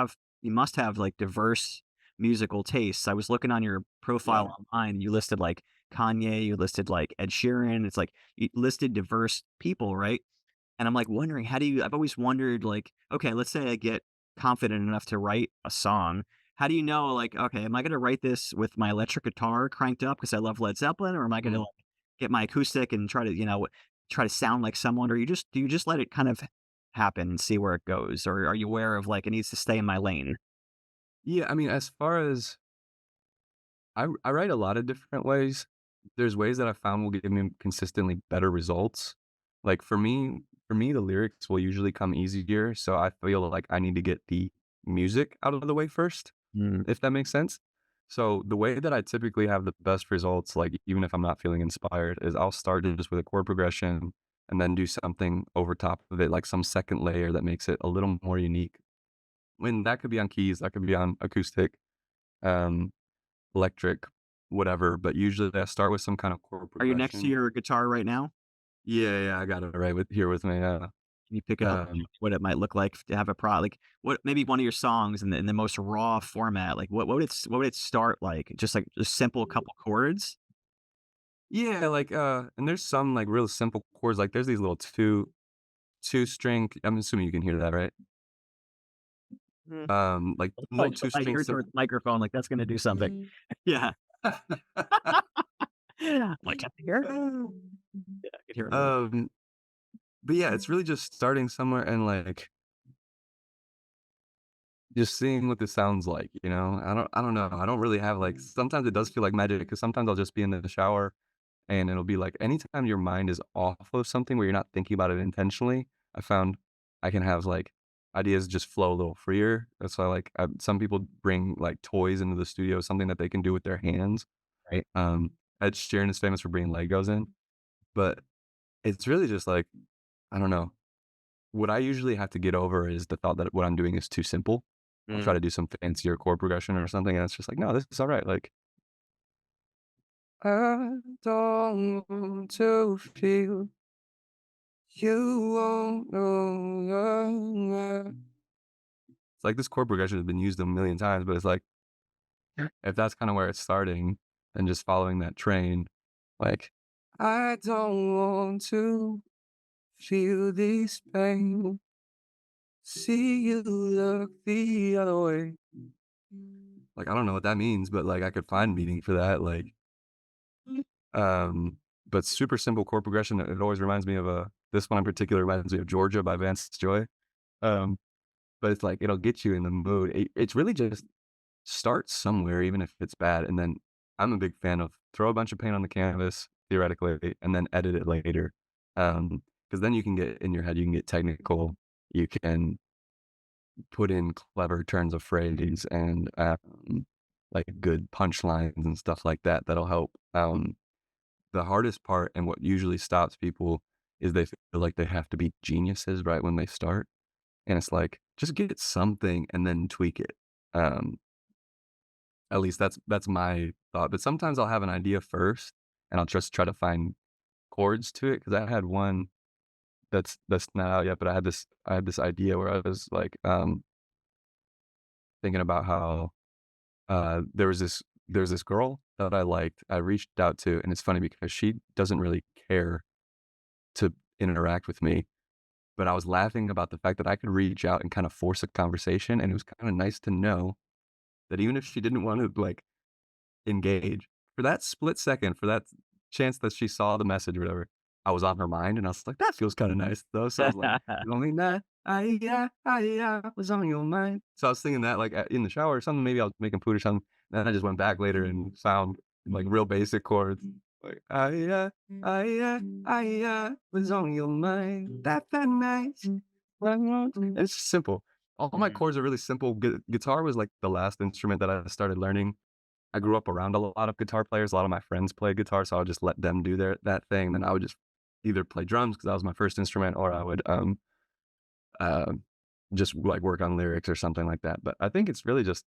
must have, like, diverse musical tastes. I was looking on your Yeah. profile online, you listed, like, Kanye, you listed, like, Ed Sheeran. It's like you listed diverse people, right? And I'm, like, wondering, I've always wondered, like, okay, let's say I get confident enough to write a song. How do you know, like, okay, am I gonna write this with my electric guitar cranked up because I love Led Zeppelin, or am I gonna, Mhm. like, get my acoustic and try to sound like someone, or do you just let it kind of happen and see where it goes? Or are you aware of, like, it needs to stay in my lane? Yeah, I mean, as far as I write a lot of different ways. There's ways that I found will give me consistently better results. Like for me, the lyrics will usually come easier, so I feel like I need to get the music out of the way first, Mm. if that makes sense. So the way that I typically have the best results, like even if I'm not feeling inspired, is I'll start just with a chord progression and then do something over top of it, like some second layer that makes it a little more unique. When that could be on keys, that could be on acoustic. Um, electric, whatever, but usually I start with some kind of chord Are you next to progression. your guitar right now? Yeah, yeah, I got it right with me, Can you pick it up and show um, me what it might look like to have like, what maybe one of your songs in the most raw format, like, what would it start like? Just, like, just simple couple chords? yeah, like, and there's some, like, real simple chords, like, there's these little 2 string I'm assuming you can hear that, right? Mm. Like, I little put 2 my string ear towards simple the microphone, like, that's gonna do something. Yeah. I'm like, "Can I hear?" Yeah, I could hear it a little. Um, but yeah, it's really just starting somewhere and, like, just seeing what this sounds like, you know? I don't know. I don't really have, like sometimes it does feel like magic because sometimes I'll just be in the shower and it'll be like anytime your mind is off of something where you're not thinking about it intentionally, I found I can have, like, ideas just flow a little freer. That's why, like, some people bring, like, toys into the studio, something that they can do with their hands. Right. Um, Ed Sheeran is famous for bringing Legos in, but it's really just like, I don't know. What I usually have to get over is the thought that what I'm doing is too simple. I'll try Mm. to do some fancier chord progression or something, and it's just like, "No, this is alright." Like, I don't want to feel you won't know. It's like this chord progression has been used a million times, but it's like, if that's kinda where it's starting and just following that train, like, I don't want to feel this pain, see you look the other way. Like, I don't know what that means, but, like, I could find meaning for that, like, um, but super simple chord progression, it always reminds me of, this one in particular reminds me of Georgia by Vance Joy, um, but it's like, it'll get you in the mood. It's really just start somewhere, even if it's bad, and then I'm a big fan of throw a bunch of paint on the canvas, theoretically, and then edit it later, because then you can get in your head, you can get technical, you can put in clever turns of phrase and, like, good punchlines and stuff like that that'll help. The hardest part and what usually stops people is they feel like they have to be geniuses right when they start, and it's like, just get something and then tweak it. Um, at least that's my thought, but sometimes I'll have an idea first, and I'll just try to find chords to it because I had one that's not out yet, but I had this idea where I was, like, thinking about how there was this girl that I liked, I reached out to, and it's funny because she doesn't really care to interact with me, but I was laughing about the fact that I could reach out and kind of force a conversation, and it was kinda nice to know that even if she didn't want to, like, engage, for that split second, for that chance that she saw the message or whatever, I was on her mind, and I was like, "That feels kinda nice, though." So I was like, "Lonely night, was on your mind." So I was singing that, like, in the shower or something, maybe I was making food or something, then I just went back later and found, like, real basic chords, like, was on your mind that night. And it's just simple. All my Mhm. chords are really simple. Guitar was, like, the last instrument that I started learning. I grew up around a lot of guitar players, a lot of my friends play guitar, so I would just let them do that thing, then I would just either play drums because that was my first instrument, or I would, um, just, like, work on lyrics or something like that, but I think it's really just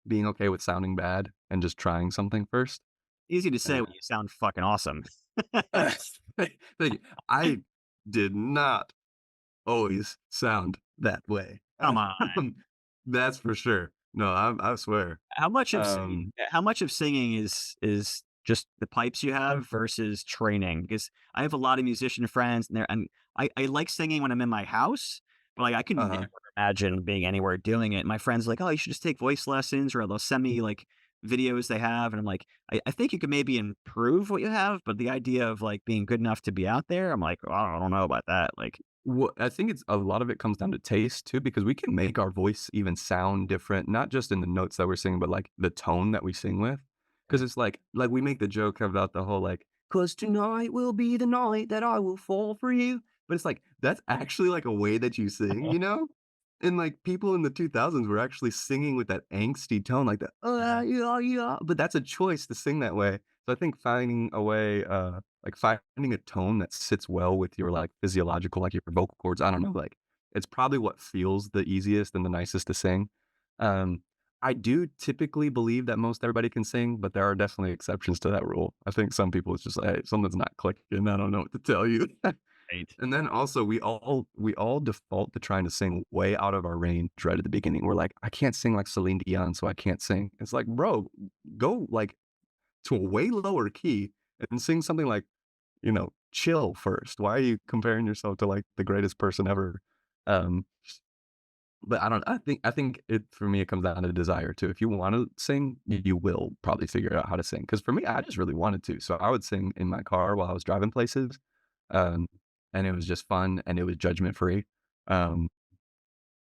being okay with sounding bad and just trying something first. Easy to say Uh, when you sound fucking awesome. thank you. I did not always sound that way. Come on. That's for sure. No, I swear. Um How much of singing is just the pipes you have versus training? Because I have a lot of musician friends and I like singing when I'm in my house, but, like, I can never Uh-huh. imagine being anywhere doing it. My friends are like, "Oh, you should just take voice lessons," or they'll send me, like, videos they have, and I'm like, I think you could maybe improve what you have, but the idea of, like, being good enough to be out there, I'm like, "Oh, I don't know about that." Like, Well, I think it's a lot of it comes down to taste too, because we can make our voice even sound different, not just in the notes that we're singing, but like the tone that we sing with. Because it's like we make the joke about the whole like, "'Cause tonight will be the night that I will fall for you." But it's like that's actually like a way that you sing, you know? And like people in the 2000s were actually singing with that angsty tone, like that, yeah, yeah. But that's a choice to sing that way. So I think finding a way, like, finding a tone that sits well with your, like, physiological, like, your vocal cords, I don't know, like, it's probably what feels the easiest and the nicest to sing. Um, I do typically believe that most everybody can sing, but there are definitely exceptions to that rule. I think some people it's just like, "Hey, something's not clicking, I don't know what to tell you." right. And then also we all default to trying to sing way out of our range right at the beginning. We're like, "I can't sing like Celine Dion, so I can't sing." It's like, "Bro, go, like, to a way lower key and sing something like, chill first. Why are you comparing yourself to, like, the greatest person ever?" Um, but I think it for me, it comes down to desire too. If you wanna sing, you will probably figure out how to sing. Because for me, I just really wanted to. So I would sing in my car while I was driving places, um, and it was just fun and it was judgment free. Um,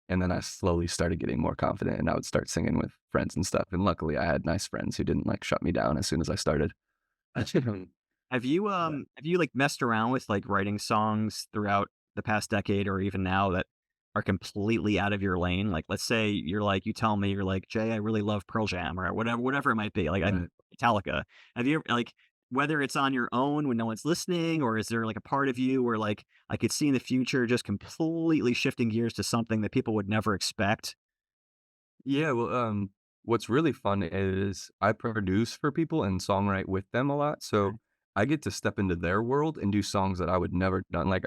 And then I slowly started getting more confident, and I would start singing with friends and stuff, and luckily, I had nice friends who didn't, like, shut me down as soon as I started. But Have you, like, messed around with, like, writing songs throughout the past decade or even now that are completely out of your lane? Like, let's say you tell me you're like, "Jay, I really love Pearl Jam," or whatever it might be, like, Right. Metallica. Have you ever like, whether it's on your own when no one's listening, or is there, like, a part of you where, like, I could see in the future just completely shifting gears to something that people would never expect? Yeah, well, what's really fun is I produce for people and songwrite with them a lot, so I get to step into their world and do songs that I would never done. Like,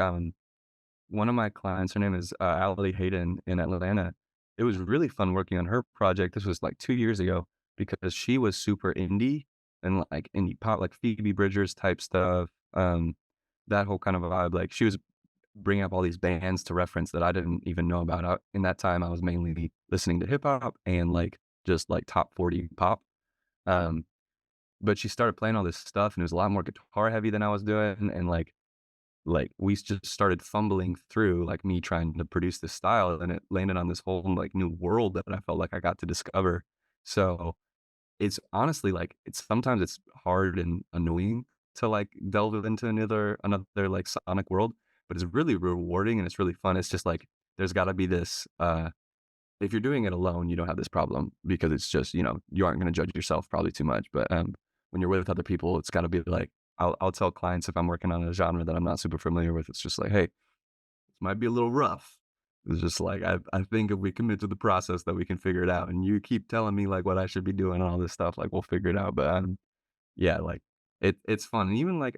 one of my clients, her name is, Allie Hayden in Atlanta. It was really fun working on her project. This was, like, 2 years ago because she was super indie and, like, indie pop, like Phoebe Bridgers type stuff, that whole kind of vibe. Like, she was bringing up all these bands to reference that I didn't even know about. In that time, I was mainly listening to hip hop and, like, just, like, top 40 pop. Um, but she started playing all this stuff, and it was a lot more guitar heavy than I was doing, and, we just started fumbling through, like, me trying to produce this style, and it landed on this whole, like, new world that I felt like I got to discover. So, it's honestly, like, sometimes it's hard and annoying to, like, delve into another, like, sonic world, but it's really rewarding and it's really fun. It's just, like, there's gotta be this, if you're doing it alone, you don't have this problem because it's just, you aren't gonna judge yourself probably too much, but, when you're with other people, it's gotta be, like, I'll tell clients if I'm working on a genre that I'm not super familiar with, it's just like, "Hey, this might be a little rough." It's just like, I think if we commit to the process that we can figure it out, and you keep telling me, like, what I should be doing and all this stuff, like, we'll figure it out, but, yeah, like, it's fun, and even, like,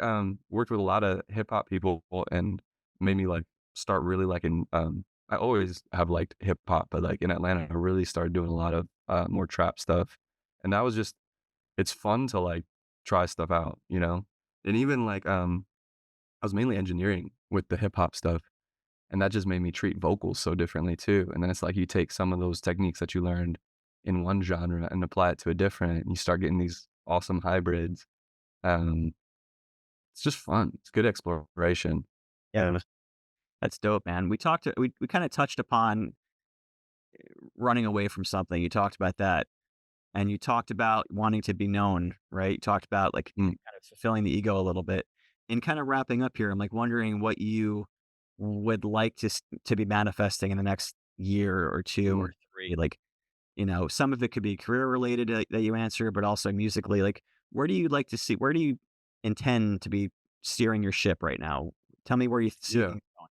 worked with a lotta hip hop people and made me, like, start really liking, I always have liked hip hop, but, like, in Atlanta, I really started doing a lot of, more trap stuff, and that was just it's fun to, like, try stuff out, you know? And even, like, I was mainly engineering with the hip hop stuff, and that just made me treat vocals so differently too, and then it's like you take some of those techniques that you learned in one genre and apply it to a different, and you start getting these awesome hybrids. Um, it's just fun. It's good exploration. Yeah, that's dope, man. We kinda touched upon running away from something. You talked about that. And you talked about wanting to be known, right? You talked about, like, Mm, kind of fulfilling the ego a little bit. And kinda wrapping up here, I'm, like, wondering what you would like to be manifesting in the next year or 2 or mm. 3. Like, some of it could be career related that you answer, but also musically. Like, where do you intend to be steering your ship right now? Tell me where you see Yeah. things going.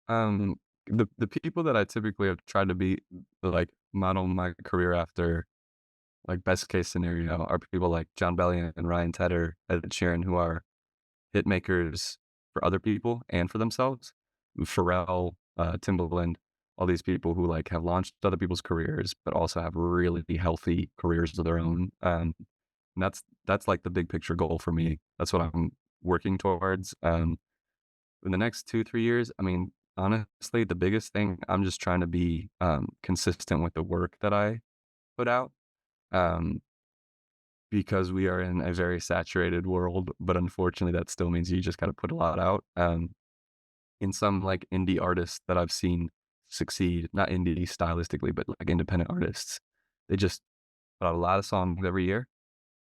Um, the people that I typically have tried to be like, model my career after, like, best case scenario are people like John Bellion and Ryan Tedder, Ed Sheeran, who are hit makers for other people and for themselves. Pharrell, Timbaland, all these people who, like, have launched other people's careers, but also have really healthy careers of their own. And that's, like, the big picture goal for me. That's what I'm working towards. In the next 2, 3 years, I mean, honestly, the biggest thing, I'm just trying to be, consistent with the work that I put out, um, because we are in a very saturated world, but unfortunately, that still means you just gotta put a lot out. In some, like, indie artists that I've seen succeed, not indie stylistically, but, like, independent artists, they just put out a lot of songs every year,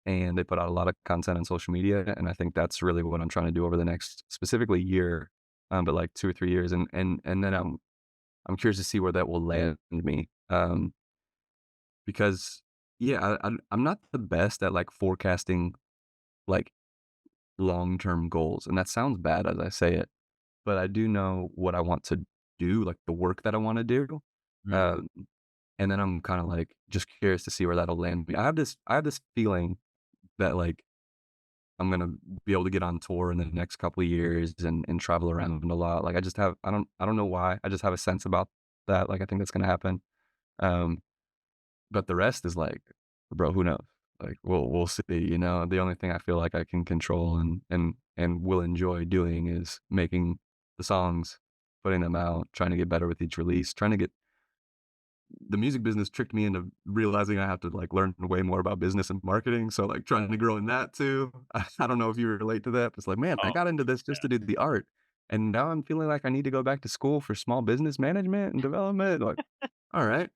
and they put out a lot of content on social media, and I think that's really what I'm trying to do over the next specifically year, but, like, 2 or 3 years, and then I'm curious to see where that will land me, because, yeah, I'm not the best at, like, forecasting, like, long-term goals, and that sounds bad as I say it, but I do know what I want to do, like, the work that I wanna do, Right. um, and then I'm kinda, like, just curious to see where that'll land me. I have this feeling that, like, I'm gonna be able to get on tour in the next couple of years and travel around a lot. Like, I don't know why, I just have a sense about that, like, I think that's gonna happen. Um, but the rest is like, bro, who knows? Like, we'll see, you know? The only thing I feel like I can control and will enjoy doing is making the songs, putting them out, trying to get better with each release, trying to get the music business tricked me into realizing I have to, like, learn way more about business and marketing, so, like, trying to grow in that too. I don't know if you relate to that, but it's like, "Man, I got into this just to do the art." and now I'm feeling like I need to go back to school for small business management and development, like, alright.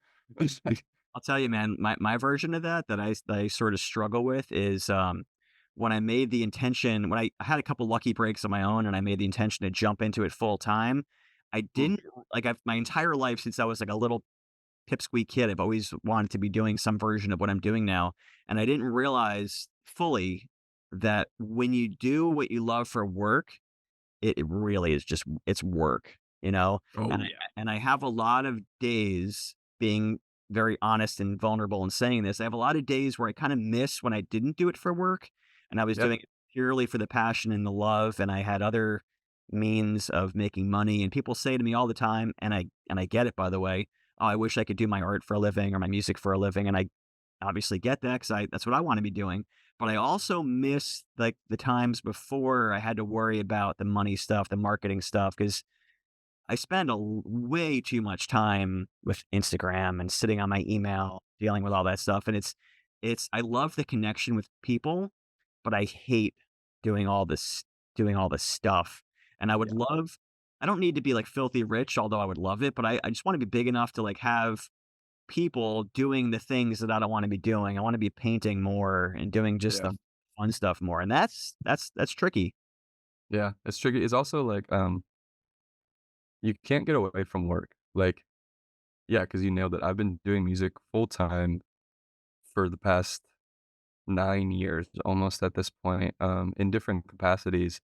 I'll tell you, man, my version of that that I sort of struggle with is, when I made the intention when I had a couple lucky breaks on my own and I made the intention to jump into it full time, I Mm. didn't like, I've my entire life since I was, like, a little pipsqueak kid, I've always wanted to be doing some version of what I'm doing now, and I didn't realize fully that when you do what you love for work, it really is just it's work, you know? Oh, And I yeah. and I have a lot of days being very honest and vulnerable and saying this. I have a lot of days where I kinda miss when I didn't do it for work, and I was Yep, doing it purely for the passion and the love, and I had other means of making money, and people say to me all the time, and I get it, by the way, "Oh, I wish I could do my art for a living or my music for a living," and I obviously get that 'cause I that's what I wanna be doing, but I also miss, like, the times before I had to worry about the money stuff, the marketing stuff, because I spend way too much time with Instagram and sitting on my email, dealing with all that stuff, and it's I love the connection with people, but I hate doing all this stuff, and I would yeah, love I don't need to be, like, filthy rich, although I would love it, but I just wanna be big enough to, like, have people doing the things that I don't wanna be doing. I wanna be painting more and doing just yeah, the fun stuff more, and that's tricky. yeah, it's tricky. It's also like, you can't get away from work, like, yeah, because you nailed it. I've been doing music full time for the past 9 years, almost at this point, in different capacities,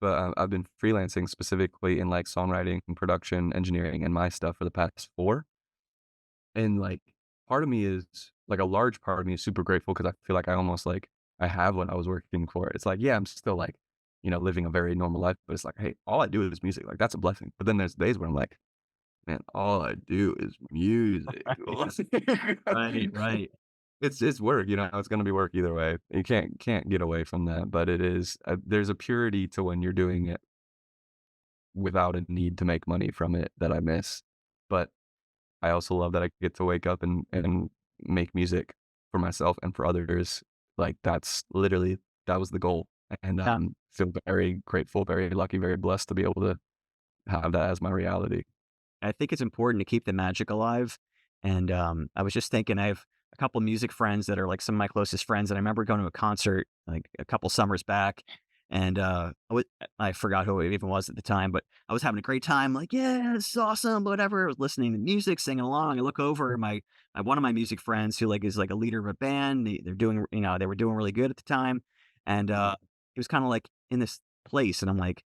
but, I've been freelancing specifically in, like, songwriting, production, engineering, and my stuff for the past 4, and, like, part of me is like, a large part of me is super grateful because I feel like I almost, like, I have what I was working for. It's like, yeah, I'm still, like, living a very normal life, but it's like, "Hey, all I do is music," like, that's a blessing, but then there's days where I'm like, "Man, all I do is music." Right, right. It's work, it's gonna be work either way. You can't get away from that, but it is there's a purity to when you're doing it without a need to make money from it that I miss. But I also love that I get to wake up and make music for myself and for others. Like, that's literally that was the goal, and, Yeah. feel very grateful, very lucky, very blessed to be able to have that as my reality. I think it's important to keep the magic alive. And I was just thinking, I have a couple music friends that are like some of my closest friends, and I remember going to a concert like a couple summers back, and I forgot who it even was at the time, but I was having a great time. Like, yeah, this is awesome, whatever. I was listening to music, singing along. I look over at my one of my music friends who like is like a leader of a band. They're doing, they were doing really good at the time, and Mhm. he was kind of like in this place, and I'm like,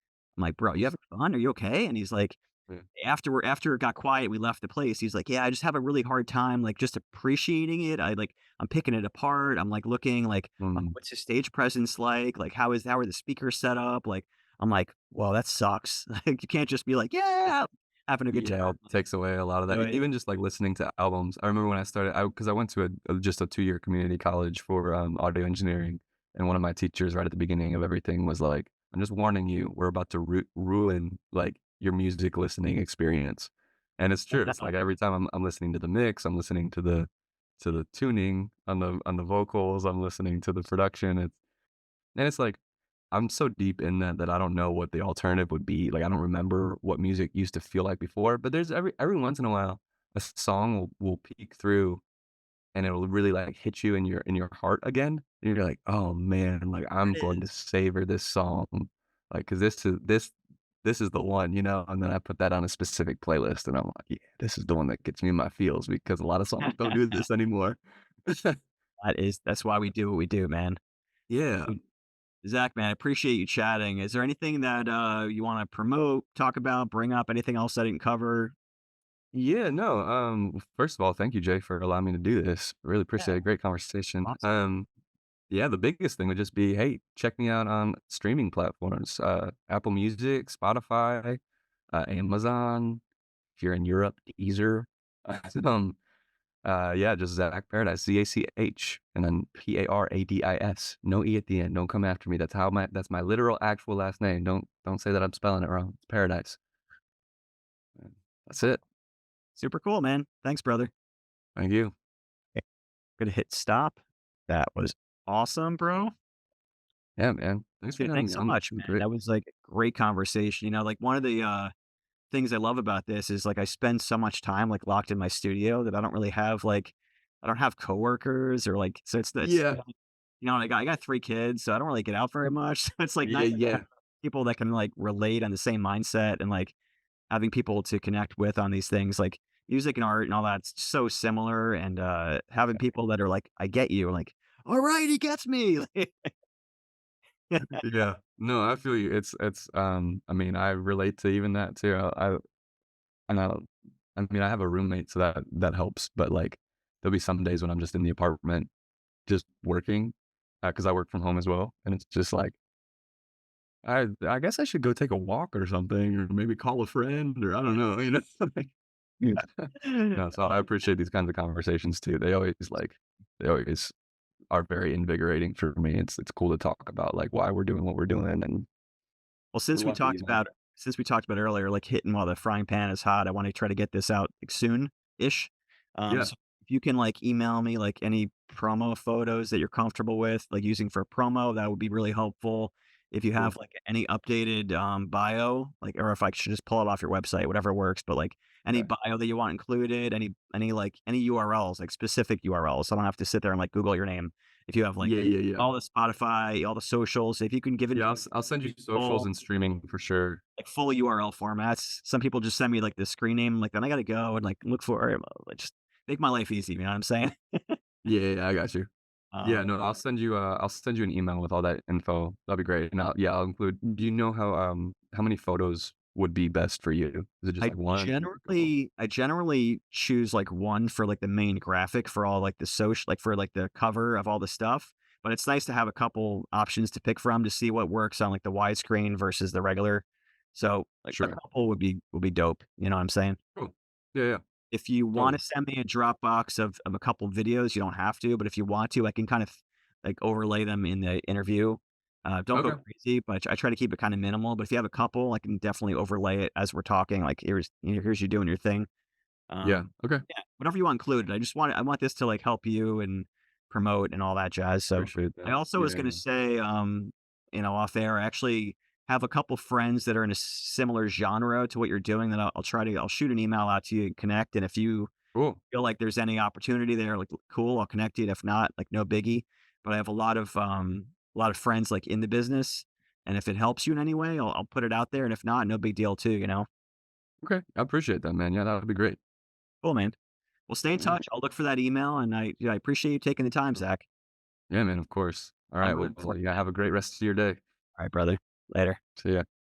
bro, you having fun? Are you okay? And he's like, Yeah. after it got quiet, we left the place. He's like, "Yeah, I just have a really hard time, like, just appreciating it. I'm picking it apart. I'm, like, looking, like, Mm. what's his stage presence like? Like, how are the speakers set up?" Like, I'm like, "Well, that sucks." Like, you can't just be like, "Yeah, having a good Yeah, it time." takes away a lot of that. Right. Even just, like, listening to albums. I remember when I started because I went to just a two-year community college for, audio engineering, and one of my teachers right at the beginning of everything was like, "I'm just warning you, we're about to ruin, like, your music listening experience." And it's true. It's like every time I'm listening to the mix, I'm listening to the tuning on the vocals, I'm listening to the production, it's like, I'm so deep in that I don't know what the alternative would be, like, I don't remember what music used to feel like before, but there's every once in a while, a song will peek through, and it'll really, like, hit you in your heart again, and you're like, "Oh, man, like, There I'm it going to is. savor this song, like, 'cause this is the one," and then I put that on a specific playlist, and I'm like, "Yeah, this is the one that gets me in my feels," because a lot of songs don't do this anymore. That's why we do what we do, man. Yeah. Dude, Zach, man, I appreciate you chatting. Is there anything that, you wanna promote, talk about, bring up, anything else I didn't cover? Yeah, no, first of all, thank you, Jay, for allowing me to do this. Really Yeah, appreciate it. Great conversation. awesome. Yeah, the biggest thing would just be, hey, check me out on streaming platforms, Apple Music, Spotify, Amazon. If you're in Europe, Deezer. Um, yeah, just Zach Paradise, Zach, and then Paradis. No E at the end. Don't come after me. That's my literal actual last name. Don't say that I'm spelling it wrong. It's Paradise. That's it. Super cool, man. Thanks, brother. Thank you. Gonna hit stop. That was awesome, bro. Yeah, man. Thanks for Dude, having me thanks so on. This much, has been man. great. That was like a great conversation. Like one of the things I love about this is like I spend so much time like locked in my studio that I don't really have like I don't have coworkers or like so it's Yeah. I got 3 kids, so I don't really get out very much. So it's like Yeah, nice to have yeah. people that can like relate on the same mindset and like having people to connect with on these things like music and art and all that's so similar and having people that are like, I get you, like, all right, he gets me. Yeah. No, I feel you. I mean, I relate to even that too. And I mean, I have a roommate, so that helps, but, like, there'll be some days when I'm just in the apartment just working, because I work from home as well, and it's just like, I guess I should go take a walk or something, or maybe call a friend, or I don't know, you know? Like no, so I appreciate these kinds of conversations too. They always are very invigorating for me. It's cool to talk about, like, why we're doing what we're doing, and Well, we're lucky, you know? since we talked about earlier, like hitting while the frying pan is hot, I want to try to get this out like soon-ish. Yeah, So if you can like email me like any promo photos that you're comfortable with, like using for a promo, that would be really helpful. If you have cool. like any updated bio, like or if I should just pull it off your website, whatever works, but like any Okay. bio that you want included, any URLs, like specific URLs. So I don't have to sit there and like Google your name. If you have like Yeah, yeah, yeah. all the Spotify, all the socials, if you can give it Yeah, I'll send you socials full and streaming for sure. like full URL formats. Some people just send me like the screen name, like then I gotta go and like look for it. Like, just make my life easy. You know what I'm saying? Yeah, yeah, yeah, I got you. Yeah, Um, no, I'll send you an email with all that info. That'd be great, and I'll include do you know how many photos would be best for you? Is it just, like, 1, a couple? I generally choose like one for like the main graphic for all like the social, like for like the cover of all the stuff. But it's nice to have a couple options to pick from to see what works on like the widescreen versus the regular. So like a Sure. couple would be dope. You know what I'm saying? Cool. Yeah, yeah, If you wanna totally. send me a Dropbox of a couple videos, you don't have to, but if you want to, I can kind of, like, overlay them in the interview. Don't go Okay. crazy, but I try to keep it kinda minimal, but if you have a couple, I can definitely overlay it as we're talking, like, here's you doing your thing. Yeah, okay. Yeah, whatever you want included. I want this to, like, help you and promote and all that jazz, so Appreciate I that. also was Yeah, gonna yeah. say, off air, I actually have a couple friends that are in a similar genre to what you're doing that I'll shoot an email out to you and connect, and if you Cool. feel like there's any opportunity there, like, cool, I'll connect you, and if not, like, no biggie, but I have a lot of friends, like, in the business, and if it helps you in any way, I'll put it out there, and if not, no big deal too, you know? Okay, I appreciate that, man. Yeah, that would be great. Cool, man. Well, stay in Yeah. touch, I'll look for that email, and I appreciate you taking the time, Zach. Yeah, man, of course. I'll Alright, look well, for it. yeah, have a great rest of your day. Alright, brother. Later. See ya.